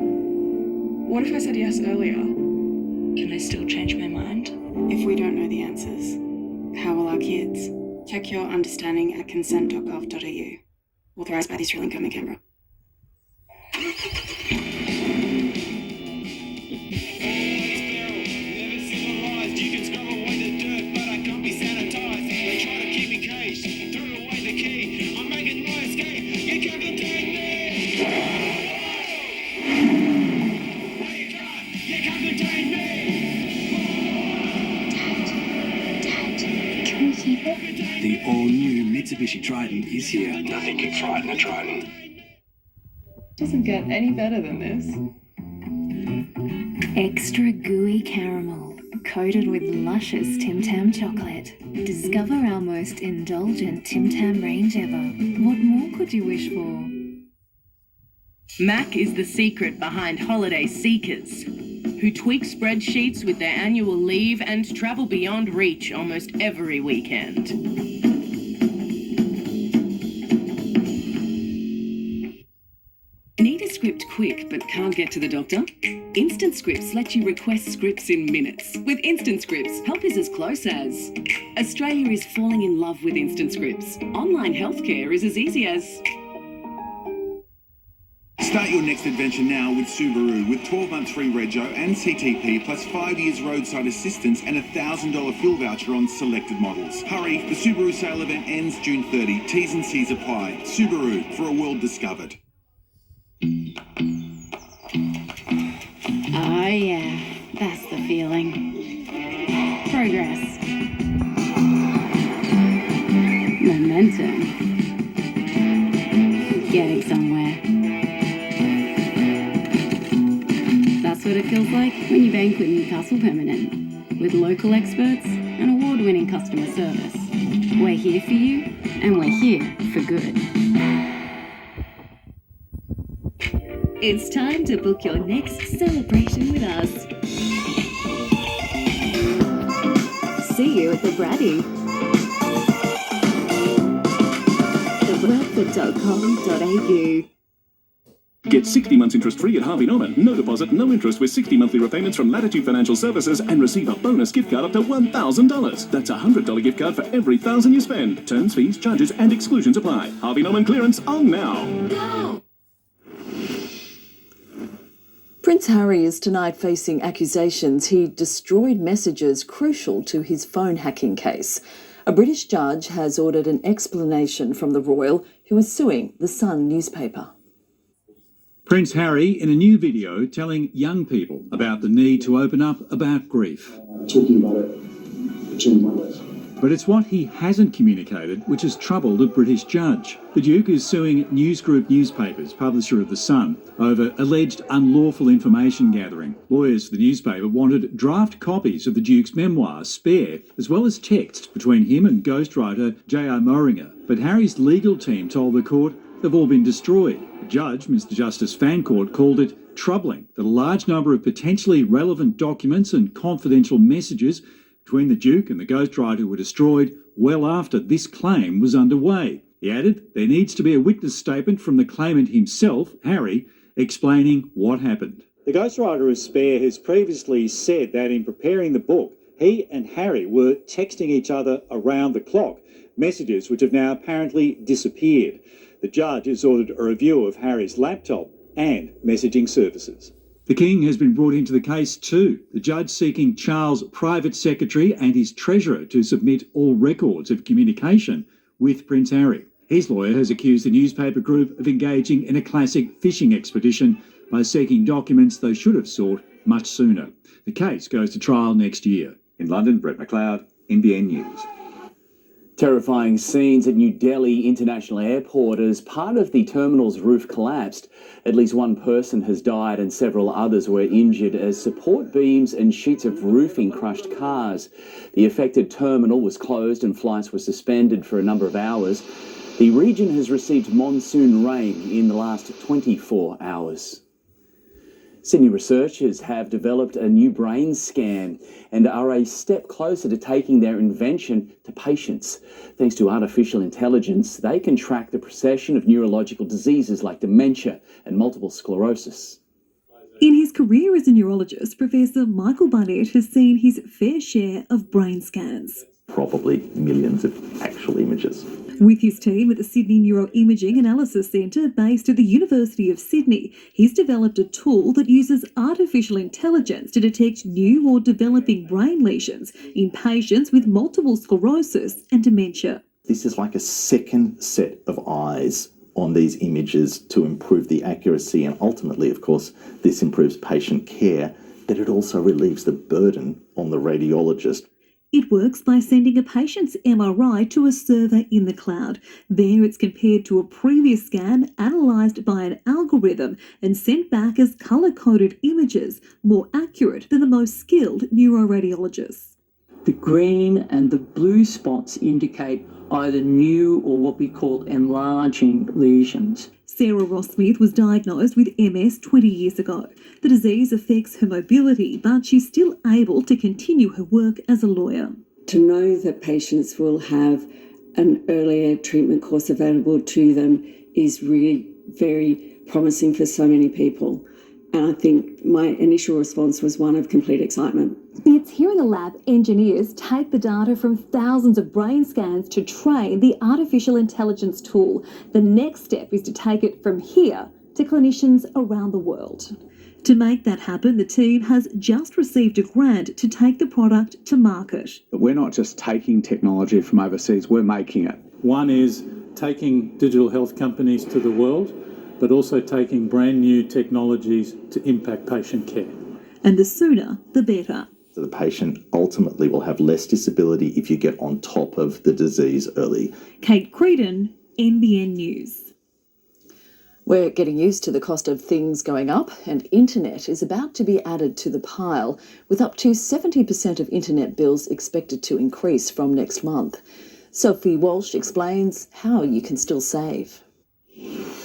What if I said yes earlier? Can I still change my mind? If we don't know the answers, how will our kids? Check your understanding at consent.gov.au. Authorised by the Australian Government, Canberra. The all-new Mitsubishi Triton is here. Nothing can frighten a Triton. Doesn't get any better than this. Extra gooey caramel, coated with luscious Tim Tam chocolate. Discover our most indulgent Tim Tam range ever. What more could you wish for? Mac is the secret behind holiday seekers, who tweak spreadsheets with their annual leave and travel beyond reach almost every weekend. Need a script quick but can't get to the doctor? Instant Scripts let you request scripts in minutes. With Instant Scripts, help is as close as... Australia is falling in love with Instant Scripts. Online healthcare is as easy as... Start your next adventure now with Subaru, with 12 months free rego and CTP, plus 5 years roadside assistance and a $1,000 fuel voucher on selected models. Hurry, the Subaru sale event ends June 30. T's and C's apply. Subaru, for a world discovered. Oh yeah, that's the feeling. Progress. Momentum. Getting somewhere. That's what it feels like when you bank with Newcastle Permanent. With local experts and award-winning customer service. We're here for you, and we're here for good. It's time to book your next celebration with us. See you at the Braddy. thebradford.com.au Get 60 months interest free at Harvey Norman. No deposit, no interest with 60 monthly repayments from Latitude Financial Services and receive a bonus gift card up to $1,000. That's a $100 gift card for every $1,000 you spend. Terms, fees, charges and exclusions apply. Harvey Norman clearance on now. Prince Harry is tonight facing accusations he destroyed messages crucial to his phone hacking case. A British judge has ordered an explanation from the royal, who is suing the Sun newspaper. Prince Harry in a new video telling young people about the need to open up about grief. Talking about it changed my life. But it's what he hasn't communicated which has troubled a British judge. The Duke is suing News Group Newspapers, publisher of The Sun, over alleged unlawful information gathering. Lawyers for the newspaper wanted draft copies of the Duke's memoir, Spare, as well as texts between him and ghostwriter J.R. Moringer. But Harry's legal team told the court they've all been destroyed. The judge, Mr Justice Fancourt, called it troubling that a large number of potentially relevant documents and confidential messages between the Duke and the ghostwriter were destroyed well after this claim was underway. He added there needs to be a witness statement from the claimant himself, Harry, explaining what happened. The ghostwriter of Spare has previously said that in preparing the book, he and Harry were texting each other around the clock, messages which have now apparently disappeared. The judge has ordered a review of Harry's laptop and messaging services. The King has been brought into the case too, the judge seeking Charles' private secretary and his treasurer to submit all records of communication with Prince Harry. His lawyer has accused the newspaper group of engaging in a classic fishing expedition by seeking documents they should have sought much sooner. The case goes to trial next year. In London, Brett McLeod, NBN News. Terrifying scenes at New Delhi International Airport as part of the terminal's roof collapsed. At least one person has died and several others were injured as support beams and sheets of roofing crushed cars. The affected terminal was closed and flights were suspended for a number of hours. The region has received monsoon rain in the last 24 hours. Sydney researchers have developed a new brain scan and are a step closer to taking their invention to patients. Thanks to artificial intelligence, they can track the procession of neurological diseases like dementia and multiple sclerosis. In his career as a neurologist, Professor Michael Barnett has seen his fair share of brain scans. Probably millions of actual images. With his team at the Sydney Neuroimaging Analysis Centre, based at the University of Sydney, he's developed a tool that uses artificial intelligence to detect new or developing brain lesions in patients with multiple sclerosis and dementia. This is like a second set of eyes on these images to improve the accuracy, and ultimately, of course, this improves patient care, but it also relieves the burden on the radiologist. It works by sending a patient's MRI to a server in the cloud. There it's compared to a previous scan, analysed by an algorithm and sent back as colour-coded images, more accurate than the most skilled neuroradiologists. The green and the blue spots indicate either new or what we call enlarging lesions. Sarah Ross-Smith was diagnosed with MS 20 years ago. The disease affects her mobility, but she's still able to continue her work as a lawyer. To know that patients will have an earlier treatment course available to them is really very promising for so many people. And I think my initial response was one of complete excitement. It's here in the lab, engineers take the data from thousands of brain scans to train the artificial intelligence tool. The next step is to take it from here to clinicians around the world. To make that happen, the team has just received a grant to take the product to market. But we're not just taking technology from overseas, we're making it. One is taking digital health companies to the world, but also taking brand new technologies to impact patient care. And the sooner, the better. So the patient ultimately will have less disability if you get on top of the disease early. Kate Creedon, NBN News. We're getting used to the cost of things going up, and internet is about to be added to the pile, with up to 70% of internet bills expected to increase from next month. Sophie Walsh explains how you can still save.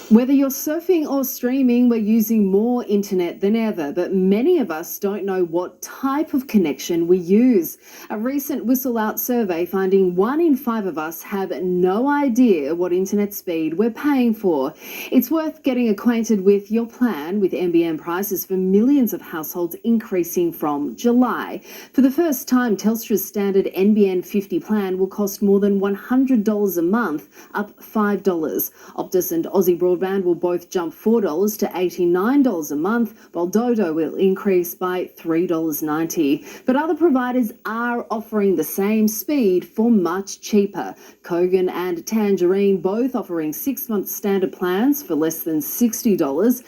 Whether you're surfing or streaming, we're using more internet than ever, but many of us don't know what type of connection we use. A recent Whistle Out survey finding 1 in 5 of us have no idea what internet speed we're paying for. It's worth getting acquainted with your plan, with NBN prices for millions of households increasing from July. For the first time, Telstra's standard NBN 50 plan will cost more than $100 a month, up $5. Optus and Aussie Broadband will both jump $4 to $89 a month, while Dodo will increase by $3.90. But other providers are offering the same speed for much cheaper. Kogan and Tangerine both offering 6-month standard plans for less than $60.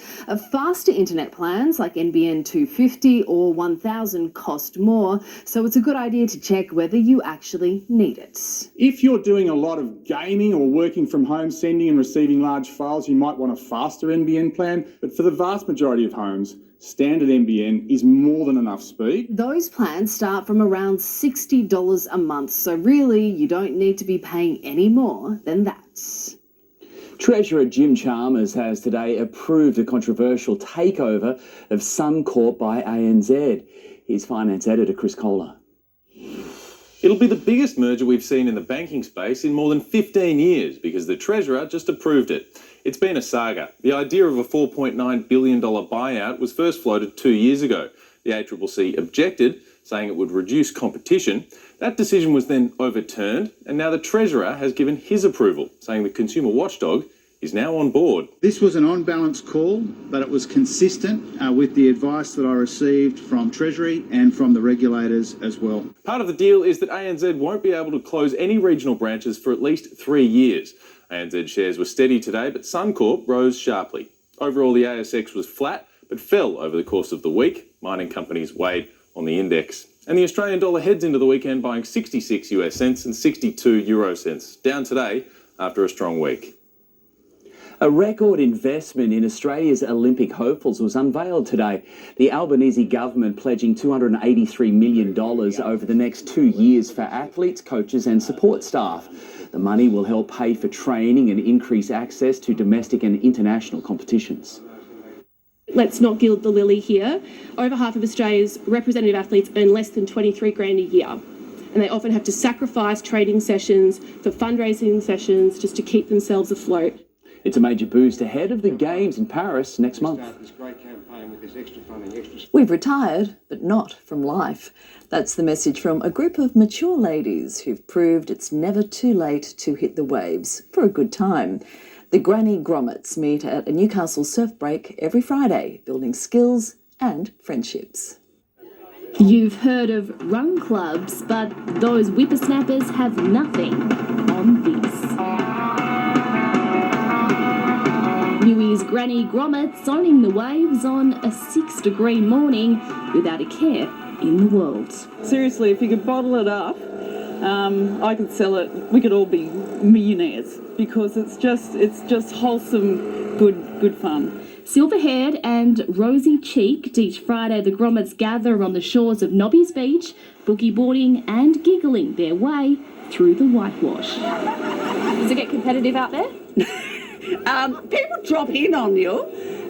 Faster internet plans like NBN 250 or 1000 cost more, so it's a good idea to check whether you actually need it. If you're doing a lot of gaming or working from home, sending and receiving large files, you might want a faster NBN plan, but for the vast majority of homes, standard NBN is more than enough speed. Those plans start from around $60 a month, so really you don't need to be paying any more than that. Treasurer Jim Chalmers has today approved a controversial takeover of Suncorp by ANZ. Here's Finance Editor Chris Kohler. It'll be the biggest merger we've seen in the banking space in more than 15 years because the Treasurer just approved it. It's been a saga. The idea of a $4.9 billion buyout was first floated 2 years ago. The ACCC objected, saying it would reduce competition. That decision was then overturned, and now the Treasurer has given his approval, saying the consumer watchdog is now on board. This was an on-balance call, but it was consistent with the advice that I received from Treasury and from the regulators as well. Part of the deal is that ANZ won't be able to close any regional branches for at least 3 years. ANZ shares were steady today, but Suncorp rose sharply. Overall, the ASX was flat, but fell over the course of the week. Mining companies weighed on the index. And the Australian dollar heads into the weekend buying 66 US cents and 62 euro cents, down today after a strong week. A record investment in Australia's Olympic hopefuls was unveiled today. The Albanese government pledging $283 million over the next 2 years for athletes, coaches and support staff. The money will help pay for training and increase access to domestic and international competitions. Let's not gild the lily here. Over half of Australia's representative athletes earn less than $23,000 a year. And they often have to sacrifice training sessions for fundraising sessions just to keep themselves afloat. It's a major boost ahead of the Games in Paris next month. We've retired, but not from life. That's the message from a group of mature ladies who've proved it's never too late to hit the waves for a good time. The Granny Grommets meet at a Newcastle surf break every Friday, building skills and friendships. You've heard of run clubs, but those whippersnappers have nothing on this. Newey's Granny Grommets owning the waves on a 6-degree morning without a care in the world. Seriously, if you could bottle it up, I could sell it. We could all be millionaires because it's just wholesome, good fun. Silver-haired and rosy-cheeked, each Friday the Grommets gather on the shores of Nobby's Beach, boogie-boarding and giggling their way through the whitewash. Does it get competitive out there? People drop in on you,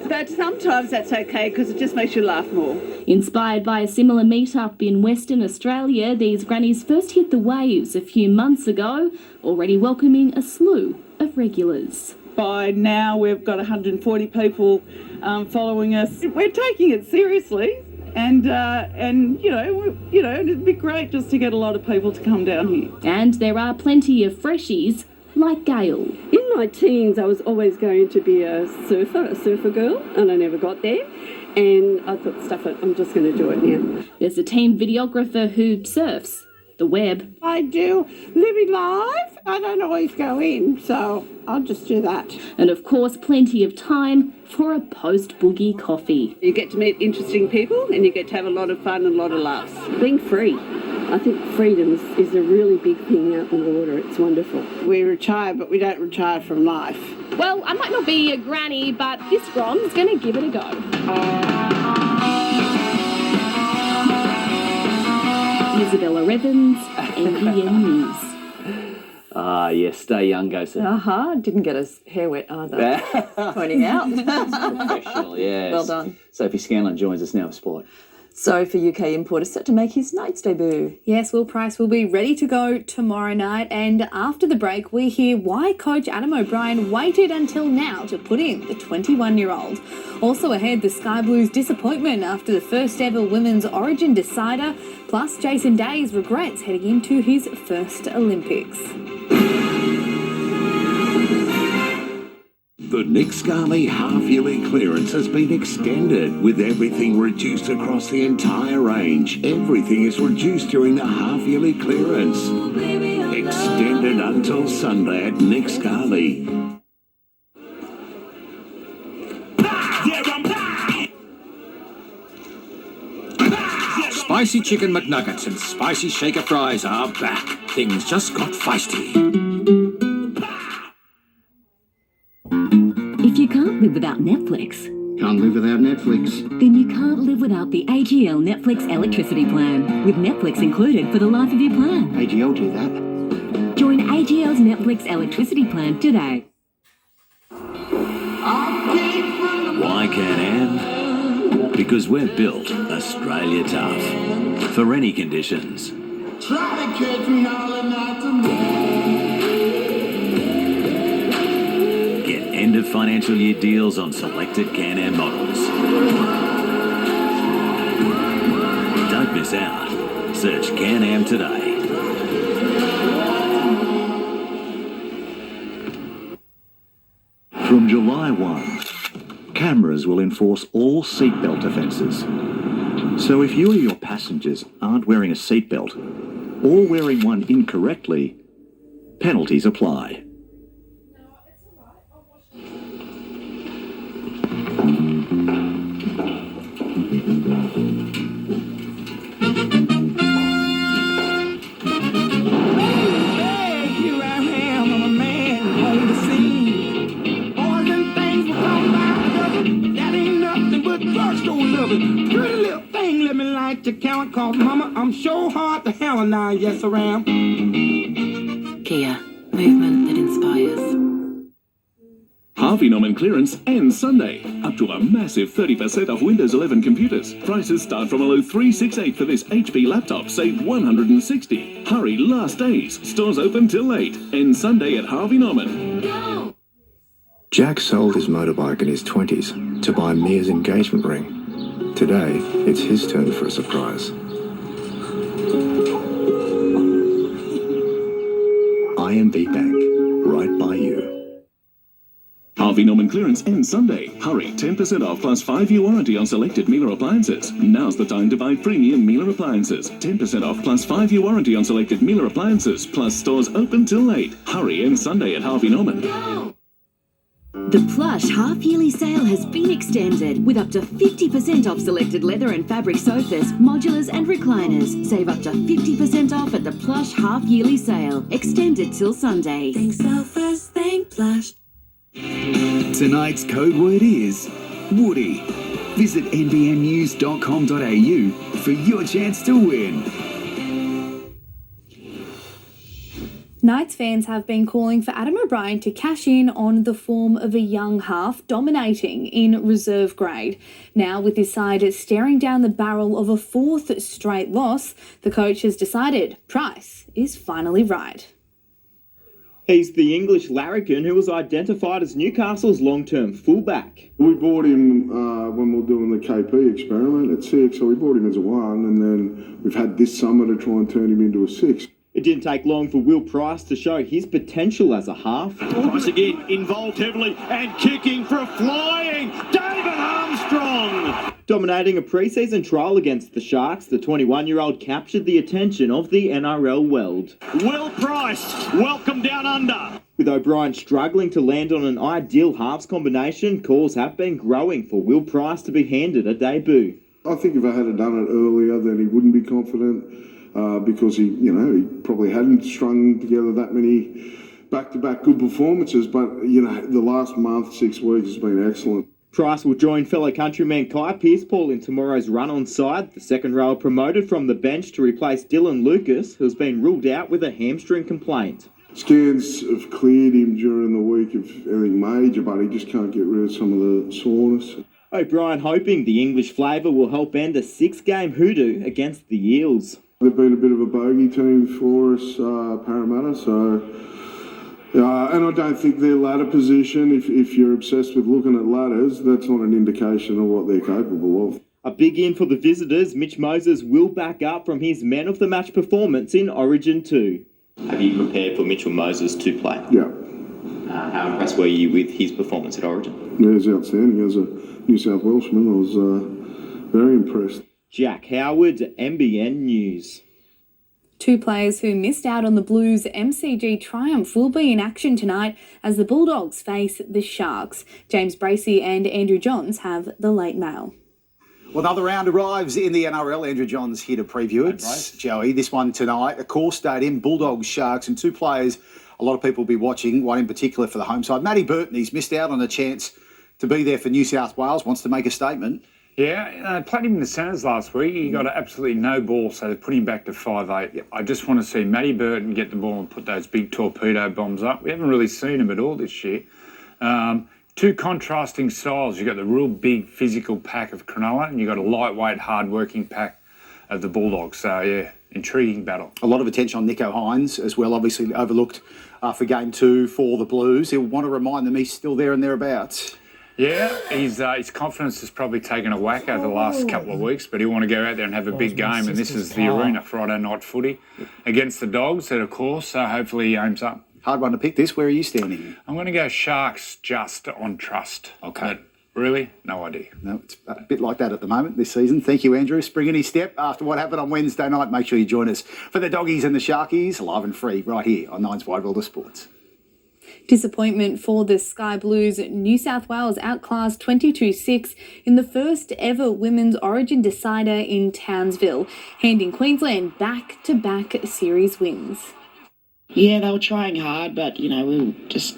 but sometimes that's okay because it just makes you laugh more. Inspired by a similar meet-up in Western Australia, these grannies first hit the waves a few months ago, already welcoming a slew of regulars. By now we've got 140 people following us. We're taking it seriously, and it'd be great just to get a lot of people to come down here. And there are plenty of freshies like Gail. In my teens, I was always going to be a surfer girl, and I never got there. And I thought, stuff it, I'm just going to do it now. There's a team videographer who surfs the web. I do living live. I don't always go in, so I'll just do that. And of course, plenty of time for a post-boogie coffee. You get to meet interesting people, and you get to have a lot of fun and a lot of laughs. Being free. I think freedom is a really big thing out in the water. It's wonderful. We retire, but we don't retire from life. Well, I might not be a granny, but this Grom's going to give it a go. Isabella Evans, NBN News. Ah, yes, stay young, go Sir. Didn't get his hair wet either. Pointing out. Professional, yes. Well done. Sophie Scanlon joins us now for sport. So for UK importer set to make his night's debut. Yes, Will Price will be ready to go tomorrow night, and after the break we hear why coach Adam O'Brien waited until now to put in the 21-year-old. Also ahead, the Sky Blues' disappointment after the first ever Women's Origin decider, plus Jason Day's regrets heading into his first Olympics. The Nick Scali half-yearly clearance has been extended, with everything reduced across the entire range. Everything is reduced during the half-yearly clearance. Extended until Sunday at Nick Scali. Spicy Chicken McNuggets and Spicy Shaker Fries are back. Things just got feisty. If you can't live without Netflix, Can't live without Netflix. then you can't live without the AGL Netflix electricity plan, with Netflix included for the life of your plan. AGL do that. Join AGL's Netflix electricity plan today. Why Can-Am? Because we're built Australia tough. For any conditions. Try to catch me hollering out to me. Get end of financial year deals on selected Can-Am models. Don't miss out. Search Can-Am today. From July 1, cameras will enforce all seatbelt offences. So if you or your passengers aren't wearing a seatbelt, or wearing one incorrectly, penalties apply. Here I am, I'm a man on the scene. Boys and things will come by a dozen, but that ain't nothing but drugstore loving. Pretty little thing, let me like to count, cause mama, I'm sure hard to handle now, yes I am. Kia, movement that inspires. Harvey Norman clearance ends Sunday. Up to a massive 30% off Windows 11 computers. Prices start from a low $368 for this HP laptop. Save $160. Hurry, last days. Stores open till late. Ends Sunday at Harvey Norman. Go! Jack sold his motorbike in his 20s to buy Mia's engagement ring. Today, it's his turn for a surprise. IMB Bank, right by you. Harvey Norman clearance ends Sunday. Hurry, 10% off plus 5-year warranty on selected Miele appliances. Now's the time to buy premium Miele appliances. 10% off plus 5-year warranty on selected Miele appliances, plus stores open till late. Hurry, ends Sunday at Harvey Norman. Go! The Plush half-yearly sale has been extended with up to 50% off selected leather and fabric sofas, modulars and recliners. Save up to 50% off at the Plush half-yearly sale. Extended till Sunday. Think so first, think Plush. Tonight's code word is Woody. Visit nbnnews.com.au for your chance to win. Knights fans have been calling for Adam O'Brien to cash in on the form of a young half dominating in reserve grade. Now, with his side staring down the barrel of a fourth straight loss, the coach has decided Price is finally right. He's the English larrikin who was identified as Newcastle's long-term fullback. We bought him when we were doing the KP experiment at 6, so we bought him as a 1, and then we've had this summer to try and turn him into a 6. It didn't take long for Will Price to show his potential as a half. Price again involved heavily and kicking for a flying David Armstrong. Dominating a pre-season trial against the Sharks, the 21-year-old captured the attention of the NRL world. Will Price, welcome down under. With O'Brien struggling to land on an ideal halves combination, calls have been growing for Will Price to be handed a debut. I think if I had done it earlier, then he wouldn't be confident. Because he probably hadn't strung together that many back-to-back good performances. But, the last month, 6 weeks has been excellent. Price will join fellow countryman Kai Pearce-Paul in tomorrow's run-on side. The second rower promoted from the bench to replace Dylan Lucas, who's been ruled out with a hamstring complaint. Scans have cleared him during the week of anything major, but he just can't get rid of some of the soreness. O'Brien hoping the English flavour will help end a 6-game hoodoo against the Eels. They've been a bit of a bogey team for us, Parramatta, so... and I don't think their ladder position, if you're obsessed with looking at ladders, that's not an indication of what they're capable of. A big in for the visitors. Mitch Moses will back up from his man of the match performance in Origin 2. Have you prepared for Mitchell Moses to play? Yeah. How impressed were you with his performance at Origin? Yeah, he's outstanding. As a New South Welshman, I was very impressed. Jack Howard, NBN News. 2 players who missed out on the Blues' MCG triumph will be in action tonight as the Bulldogs face the Sharks. James Bracey and Andrew Johns have the late mail. Well, another round arrives in the NRL. Andrew Johns here to preview it. Joey, this one tonight, a Core Stadium, Bulldogs, Sharks, and 2 players a lot of people will be watching, one in particular for the home side. Matty Burton, he's missed out on a chance to be there for New South Wales, wants to make a statement. Yeah, played him in the centres last week. He got absolutely no ball, so they put him back to 5'8". I just want to see Matty Burton get the ball and put those big torpedo bombs up. We haven't really seen him at all this year. 2 contrasting styles. You've got the real big physical pack of Cronulla and you've got a lightweight, hard-working pack of the Bulldogs. So, yeah, intriguing battle. A lot of attention on Nico Hines as well, obviously overlooked for Game 2 for the Blues. He'll want to remind them he's still there and thereabouts. Yeah, his confidence has probably taken a whack over the last couple of weeks, but he'll want to go out there and have a big game, and this is the arena Friday night footy against the Dogs, and of course, hopefully he aims up. Hard one to pick this. Where are you standing? I'm going to go Sharks just on trust. Okay. But really, no idea. No, it's a bit like that at the moment this season. Thank you, Andrew. Spring any step after what happened on Wednesday night. Make sure you join us for the Doggies and the Sharkies, live and free, right here on Nine's Wide World of Sports. Disappointment for the Sky Blues. New South Wales outclassed 22-6 in the first ever women's Origin decider in Townsville, handing Queensland back-to-back series wins. Yeah, they were trying hard, but, we were just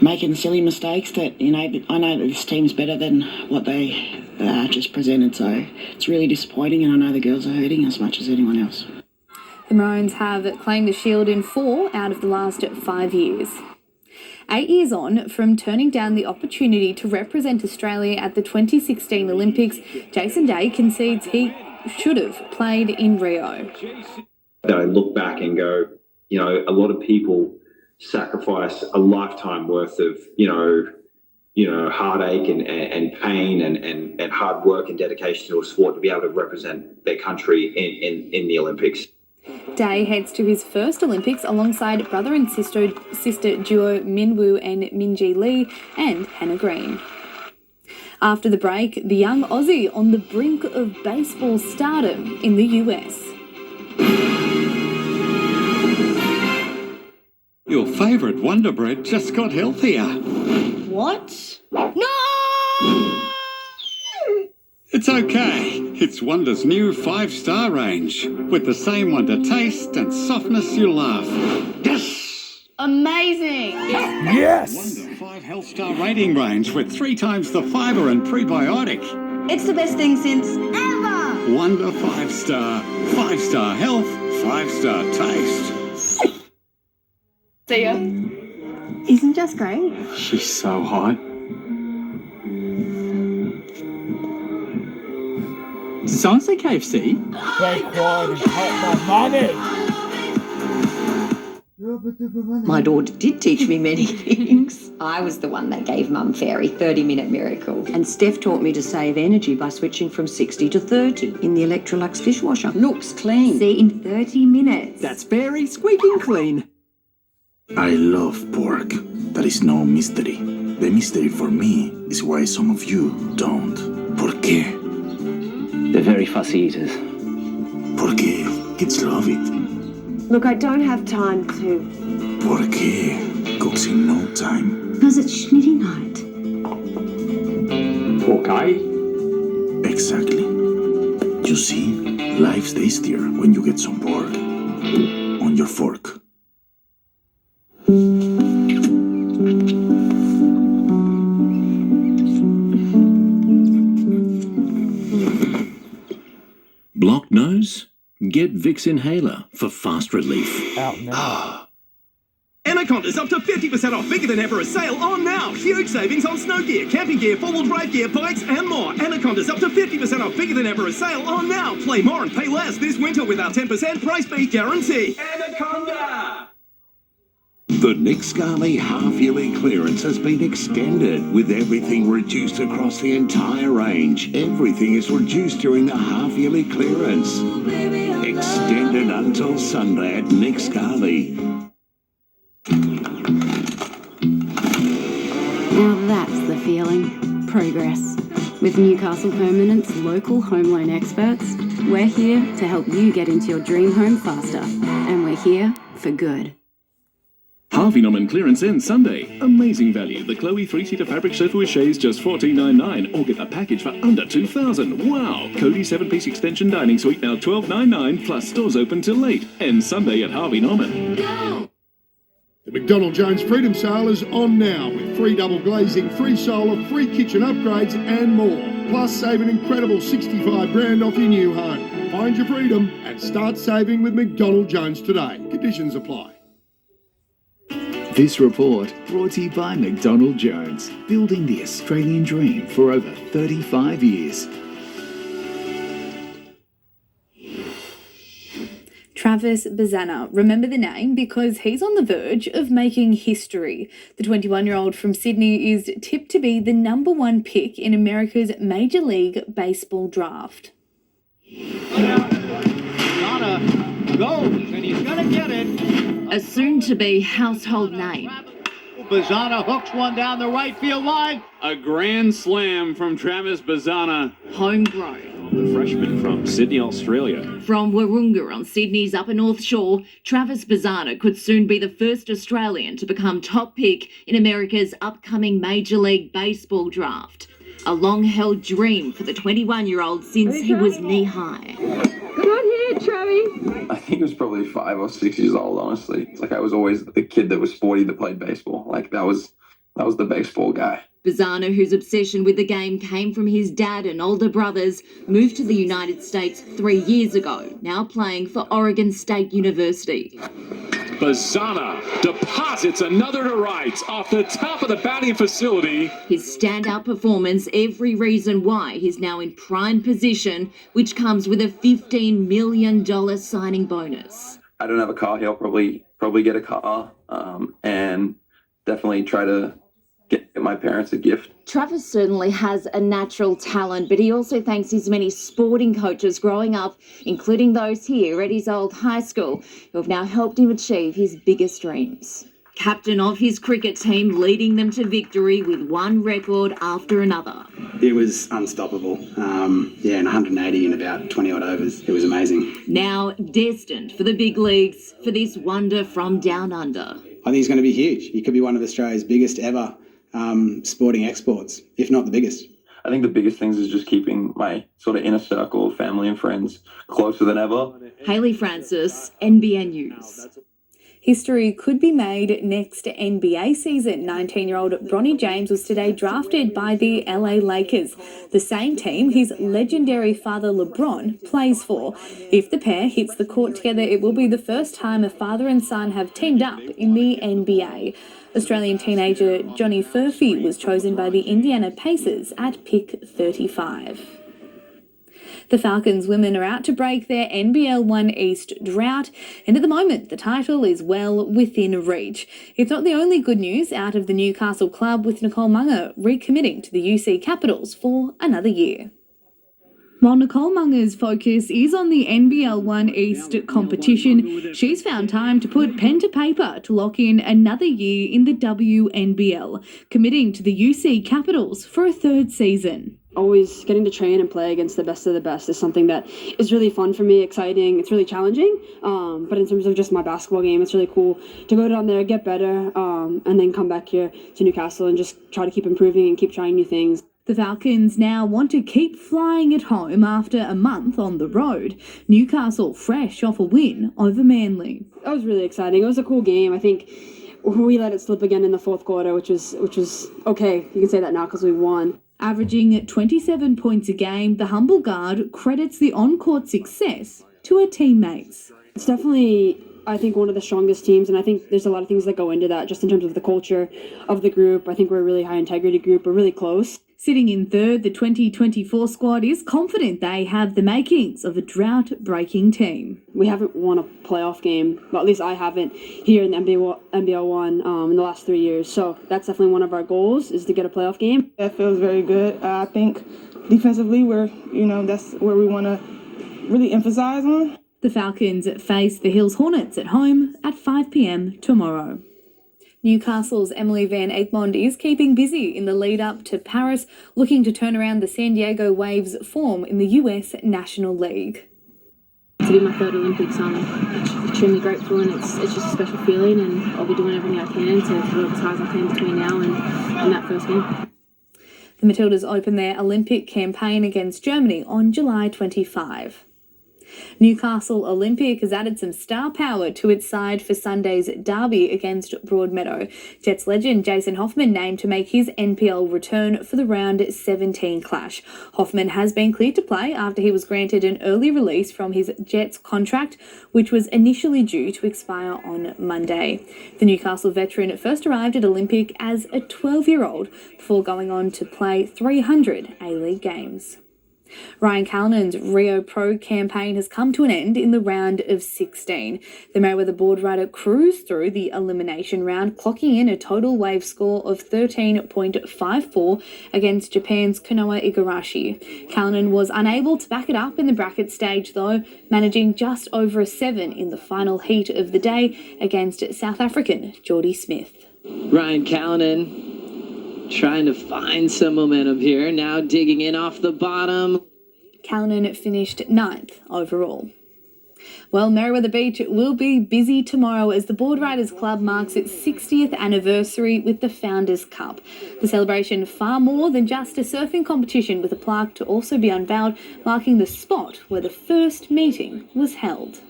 making silly mistakes that, I know that this team's better than what they just presented, so it's really disappointing, and I know the girls are hurting as much as anyone else. The Maroons have claimed the shield in 4 out of the last 5 years. 8 years on from turning down the opportunity to represent Australia at the 2016 Olympics, Jason Day concedes he should have played in Rio. I look back and go, a lot of people sacrifice a lifetime worth of, heartache and pain and hard work and dedication to a sport to be able to represent their country in the Olympics. Day heads to his first Olympics alongside brother and sister duo Minwoo and Minji Lee and Hannah Green. After the break, the young Aussie on the brink of baseball stardom in the US. Your favourite Wonder Bread just got healthier. What? No! It's okay. It's Wonder's new 5-star range with the same Wonder taste and softness you love. Yes! Amazing! Yes! Wonder 5 health star rating range with 3 times the fibre and prebiotic. It's the best thing since ever! Wonder 5-star. 5-star health, 5-star taste. See ya. Isn't just great? She's so hot. Did someone say KFC? Stay quiet and take my money. My daughter did teach me many things. I was the one that gave Mum Fairy 30-minute miracle. And Steph taught me to save energy by switching from 60 to 30 in the Electrolux dishwasher. Looks clean. See, in 30 minutes. That's Fairy squeaking clean. I love pork. That is no mystery. The mystery for me is why some of you don't. ¿Por qué? They're very fussy eaters. Porque kids love it. Look, I don't have time to. Porque cooks in no time. Because it's schnitty night. Pork, eh? Exactly. You see, life's tastier when you get some pork on your fork. Blocked nose? Get Vicks Inhaler for fast relief. Out now. Anaconda's up to 50% off bigger than ever a sale on now. Huge savings on snow gear, camping gear, four-wheel drive gear, bikes and more. Anaconda's up to 50% off bigger than ever a sale on now. Play more and pay less this winter with our 10% price beat guarantee. Anaconda! The Nick Scali half-yearly clearance has been extended with everything reduced across the entire range. Everything is reduced during the half-yearly clearance. Extended until Sunday at Nick Scali. Now that's the feeling. Progress. With Newcastle Permanent's local home loan experts, we're here to help you get into your dream home faster. And we're here for good. Harvey Norman clearance ends Sunday. Amazing value. The Chloe 3-seater fabric sofa with shades just $14.99, or get the package for under $2,000. Wow! Cody 7-piece extension dining suite now $12.99, plus stores open till late. Ends Sunday at Harvey Norman. The McDonald Jones Freedom Sale is on now with free double glazing, free solar, free kitchen upgrades and more. Plus save an incredible $65,000 off your new home. Find your freedom and start saving with McDonald Jones today. Conditions apply. This report brought to you by McDonald Jones, building the Australian dream for over 35 years. Travis Bazzana. Remember the name because he's on the verge of making history. The 21-year-old from Sydney is tipped to be the #1 pick in America's Major League Baseball draft. Bazzana goes, and he's going to get it. A soon-to-be household name. Bazzana hooks one down the right field line. A grand slam from Travis Bazzana. Homegrown. The freshman from Sydney, Australia. From Wahroonga on Sydney's Upper North Shore, Travis Bazzana could soon be the first Australian to become top pick in America's upcoming Major League Baseball draft. A long-held dream for the 21-year-old since he was knee-high. Good on here, Travis. I think it was probably 5 or 6 years old, honestly. It's like I was always the kid that was sporty that played baseball. Like that was the baseball guy. Bazzana, whose obsession with the game came from his dad and older brothers, moved to the United States 3 years ago, now playing for Oregon State University. Bazzana deposits another to right off the top of the batting facility. His standout performance, every reason why he's now in prime position, which comes with a $15 million signing bonus. I don't have a car here. I'll probably get a car and definitely try to get my parents a gift. Travis certainly has a natural talent, but he also thanks his many sporting coaches growing up, including those here at his old high school, who have now helped him achieve his biggest dreams. Captain of his cricket team, leading them to victory with one record after another. It was unstoppable. And 180 in about 20 odd overs. It was amazing. Now destined for the big leagues for this wonder from down under. I think he's going to be huge. He could be one of Australia's biggest ever sporting exports, if not the biggest. I think the biggest things is just keeping my sort of inner circle of family and friends closer than ever. Hayley Francis, NBN News. History could be made next NBA season. 19-year-old Bronny James was today drafted by the LA Lakers, the same team his legendary father LeBron plays for. If the pair hits the court together, it will be the first time a father and son have teamed up in the NBA. Australian teenager Johnny Furphy was chosen by the Indiana Pacers at pick 35. The Falcons women are out to break their NBL 1 East drought, and at the moment the title is well within reach. It's not the only good news out of the Newcastle club, with Nicole Munger recommitting to the UC Capitals for another year. While Nicole Munger's focus is on the NBL 1 East competition, she's found time to put pen to paper to lock in another year in the WNBL, committing to the UC Capitals for a third season. Always getting to train and play against the best of the best is something that is really fun for me, exciting. It's really challenging, but in terms of just my basketball game, it's really cool to go down there, get better, and then come back here to Newcastle and just try to keep improving and keep trying new things. The Falcons now want to keep flying at home after a month on the road. Newcastle fresh off a win over Manly. That was really exciting. It was a cool game. I think we let it slip again in the fourth quarter, which was okay. You can say that now because we won. Averaging 27 points a game, the humble guard credits the on-court success to her teammates. It's definitely I think, one of the strongest teams, and I think there's a lot of things that go into that, just in terms of the culture of the group. I think we're a really high integrity group. We're really close. Sitting in third, the 2024 squad is confident they have the makings of a drought-breaking team. We haven't won a playoff game, well, at least I haven't, here in the NBL 1 in the last 3 years. So that's definitely one of our goals, is to get a playoff game. That feels very good. I think defensively, that's where we want to really emphasize on. The Falcons face the Hills Hornets at home at 5 p.m. tomorrow. Newcastle's Emily Van Egmond is keeping busy in the lead-up to Paris, looking to turn around the San Diego Waves' form in the US National League. To be my third Olympics, I'm extremely grateful, and it's just a special feeling, and I'll be doing everything I can to work as hard as I can between now and that first game. The Matildas open their Olympic campaign against Germany on July 25. Newcastle Olympic has added some star power to its side for Sunday's derby against Broadmeadow. Jets legend Jason Hoffman named to make his NPL return for the round 17 clash. Hoffman has been cleared to play after he was granted an early release from his Jets contract, which was initially due to expire on Monday. The Newcastle veteran first arrived at Olympic as a 12-year-old before going on to play 300 A-League games. Ryan Callanan's Rio Pro campaign has come to an end in the round of 16. The Mayweather board rider cruised through the elimination round, clocking in a total wave score of 13.54 against Japan's Konoe Igarashi. Callanan was unable to back it up in the bracket stage though, managing just over a 7 in the final heat of the day against South African Geordie Smith. Ryan Callanan trying to find some momentum here, now digging in off the bottom. Callanan finished 9th overall. Well, Merewether Beach will be busy tomorrow as the Board Riders Club marks its 60th anniversary with the Founders Cup. The celebration far more than just a surfing competition, with a plaque to also be unveiled marking the spot where the first meeting was held.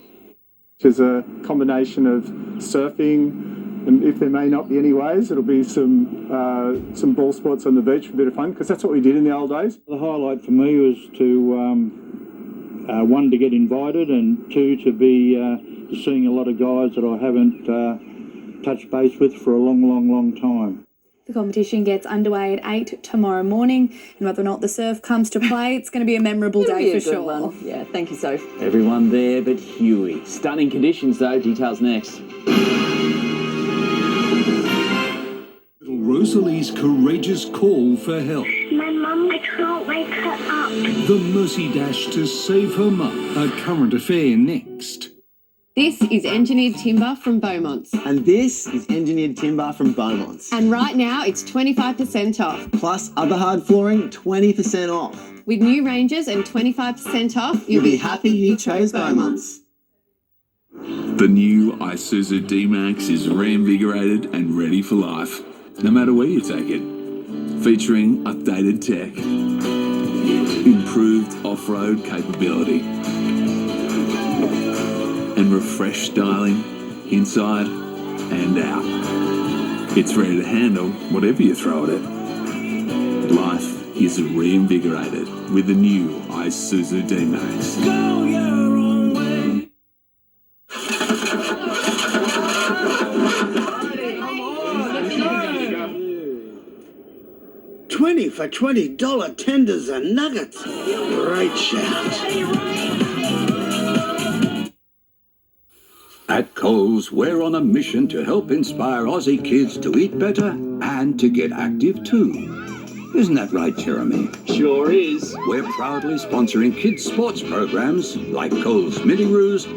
There's a combination of surfing, and if there may not be any waves, it'll be some ball sports on the beach for a bit of fun, because that's what we did in the old days. The highlight for me was to, one, to get invited, and two, to be seeing a lot of guys that I haven't touched base with for a long time. The competition gets underway at 8 tomorrow morning, and whether or not the surf comes to play, it's going to be a memorable day for sure. Yeah, thank you, Soph. Everyone there but Huey. Stunning conditions though, details next. Rosalie's courageous call for help. My mum, I can't wake her up. The Mercy Dash to save her mum. A current affair next. This is engineered timber from Beaumont's. And this is engineered timber from Beaumont's. And right now it's 25% off. Plus other hard flooring, 20% off. With new ranges and 25% off, you'll be happy you chose Beaumont's. The new Isuzu D-Max is reinvigorated and ready for life, no matter where you take it. Featuring updated tech, improved off-road capability, and refreshed styling inside and out. It's ready to handle whatever you throw at it. Life is reinvigorated with the new Isuzu D-Max. Go your own way. 20 for $20 tenders and nuggets. Great shout. At Coles, we're on a mission to help inspire Aussie kids to eat better and to get active too. Isn't that right, Jeremy? Sure is. We're proudly sponsoring kids' sports programs like Coles Mini Roos,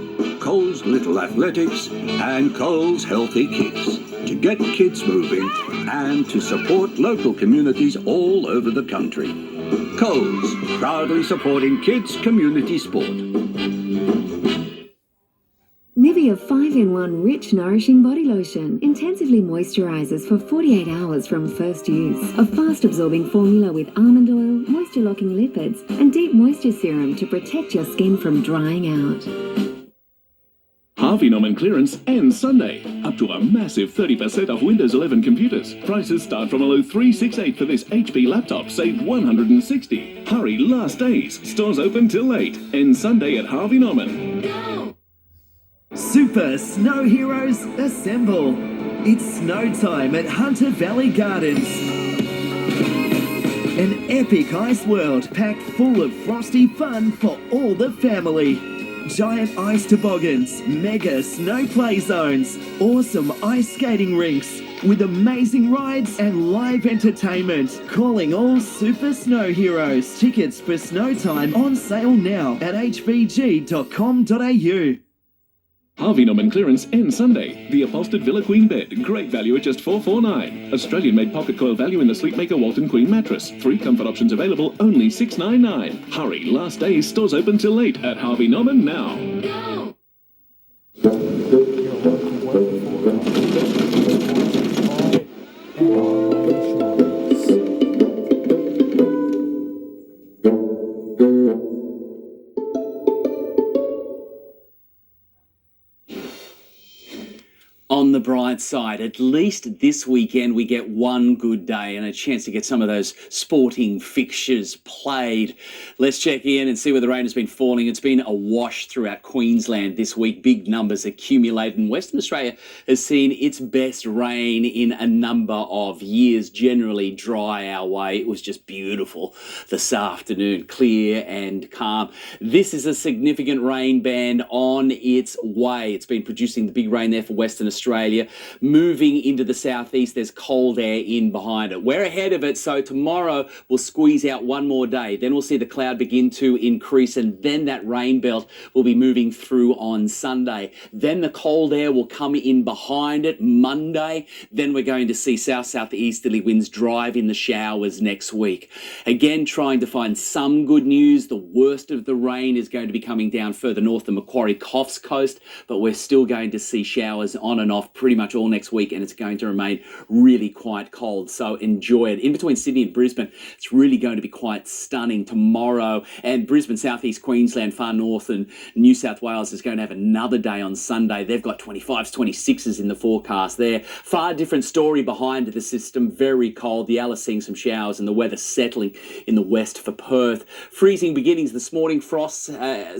Coles Little Athletics, and Coles Healthy Kids to get kids moving and to support local communities all over the country. Coles, proudly supporting kids' community sport. Nivea 5-in-1 Rich Nourishing Body Lotion intensively moisturizes for 48 hours from first use. A fast-absorbing formula with almond oil, moisture-locking lipids, and deep moisture serum to protect your skin from drying out. Harvey Norman clearance ends Sunday. Up to a massive 30% off Windows 11 computers. Prices start from a low $368 for this HP laptop. Save $160. Hurry, last days. Stores open till 8. Ends Sunday at Harvey Norman. Super Super Snow Heroes assemble. It's snow time at Hunter Valley Gardens. An epic ice world packed full of frosty fun for all the family. Giant ice toboggans, mega snow play zones, awesome ice skating rinks with amazing rides and live entertainment. Calling all Super Snow Heroes. Tickets for snow time on sale now at hvg.com.au. Harvey Norman clearance ends Sunday. The upholstered Villa Queen bed. Great value at just $449. Australian-made pocket coil value in the Sleepmaker Walton Queen mattress. 3 comfort options available, only $699. Hurry, last days, stores open till late at Harvey Norman now. On the bright side, at least this weekend we get one good day and a chance to get some of those sporting fixtures played. Let's check in and see where the rain has been falling. It's been a wash throughout Queensland this week. Big numbers accumulated, and Western Australia has seen its best rain in a number of years. Generally dry our way. It was just beautiful this afternoon, clear and calm. This is a significant rain band on its way. It's been producing the big rain there for Western Australia. Moving into the southeast, there's cold air in behind it. We're ahead of it, so tomorrow we'll squeeze out one more day. Then we'll see the cloud begin to increase, and then that rain belt will be moving through on Sunday. Then the cold air will come in behind it Monday. Then we're going to see south-southeasterly winds drive in the showers next week. Again, trying to find some good news. The worst of the rain is going to be coming down further north the Macquarie Coffs coast, but we're still going to see showers on and off pretty much all next week, and it's going to remain really quite cold, so enjoy it. In between Sydney and Brisbane, it's really going to be quite stunning tomorrow, and Brisbane, southeast Queensland, far north, and New South Wales is going to have another day on Sunday. They've got 25s, 26s in the forecast there. Far different story behind the system. Very cold. The Alice seeing some showers, and the weather settling in the west for Perth. Freezing beginnings this morning. Frosts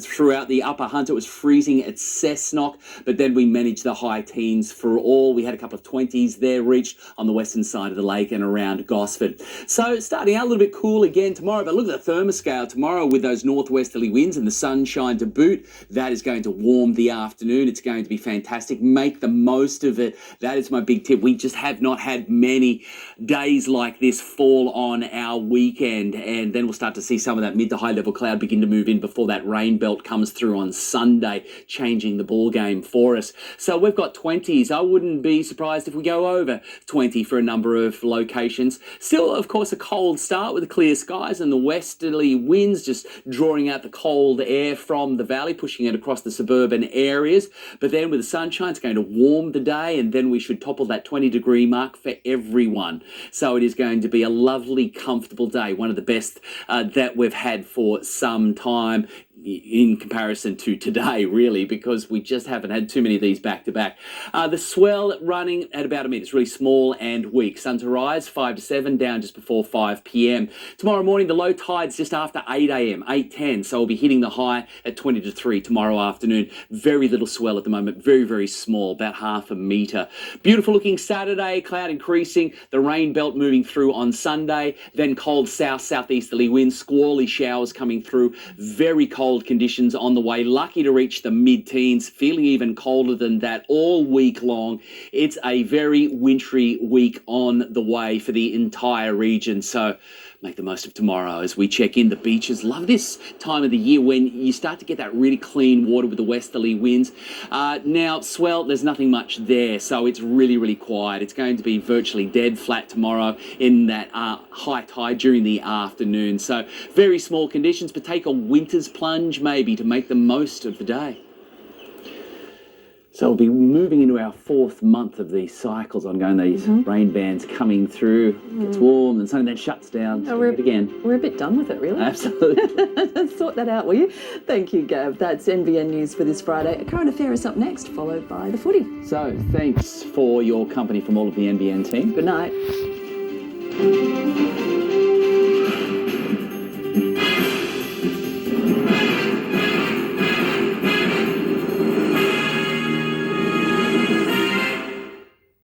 throughout the upper Hunter. It was freezing at Cessnock, but then we managed the high teens for all. We had a couple of 20s there reached on the western side of the lake and around Gosford. So starting out a little bit cool again tomorrow, but look at the thermoscale tomorrow with those northwesterly winds and the sunshine to boot. That is going to warm the afternoon. It's going to be fantastic. Make the most of it. That is my big tip. We just have not had many days like this fall on our weekend, and then we'll start to see some of that mid to high level cloud begin to move in before that rain belt comes through on Sunday, changing the ball game for us. So we've got 20s. I wouldn't be surprised if we go over 20 for a number of locations. Still, of course, a cold start with the clear skies and the westerly winds just drawing out the cold air from the valley, pushing it across the suburban areas. But then with the sunshine, it's going to warm the day, and then we should topple that 20-degree mark for everyone. So it is going to be a lovely, comfortable day, one of the best that we've had for some time in comparison to today, really, because we just haven't had too many of these back to back. The swell running at about a metre. It's really small and weak. Sun to rise 5 to 7, down just before 5 p.m. Tomorrow morning, the low tide's just after 8 a.m, 8:10, so we'll be hitting the high at 20 to 3 tomorrow afternoon. Very little swell at the moment, very, very small, about half a metre. Beautiful looking Saturday, cloud increasing, the rain belt moving through on Sunday, then cold south-southeasterly winds, squally showers coming through, very cold conditions on the way, lucky to reach the mid-teens, feeling even colder than that all week long. It's a very wintry week on the way for the entire region, so make the most of tomorrow as we check in. The beaches, love this time of the year when you start to get that really clean water with the westerly winds. Now, swell, there's nothing much there, so it's really, really quiet. It's going to be virtually dead flat tomorrow in that high tide during the afternoon. So very small conditions, but take a winter's plunge maybe to make the most of the day. So we'll be moving into our 4th month of these cycles ongoing, these rain bands coming through. It's warm and sunny, then shuts down. So we're a bit done with it, really. Absolutely. Sort that out, will you? Thank you, Gav. That's NBN News for this Friday. Current Affair is up next, followed by the footy. So thanks for your company from all of the NBN team. Good night.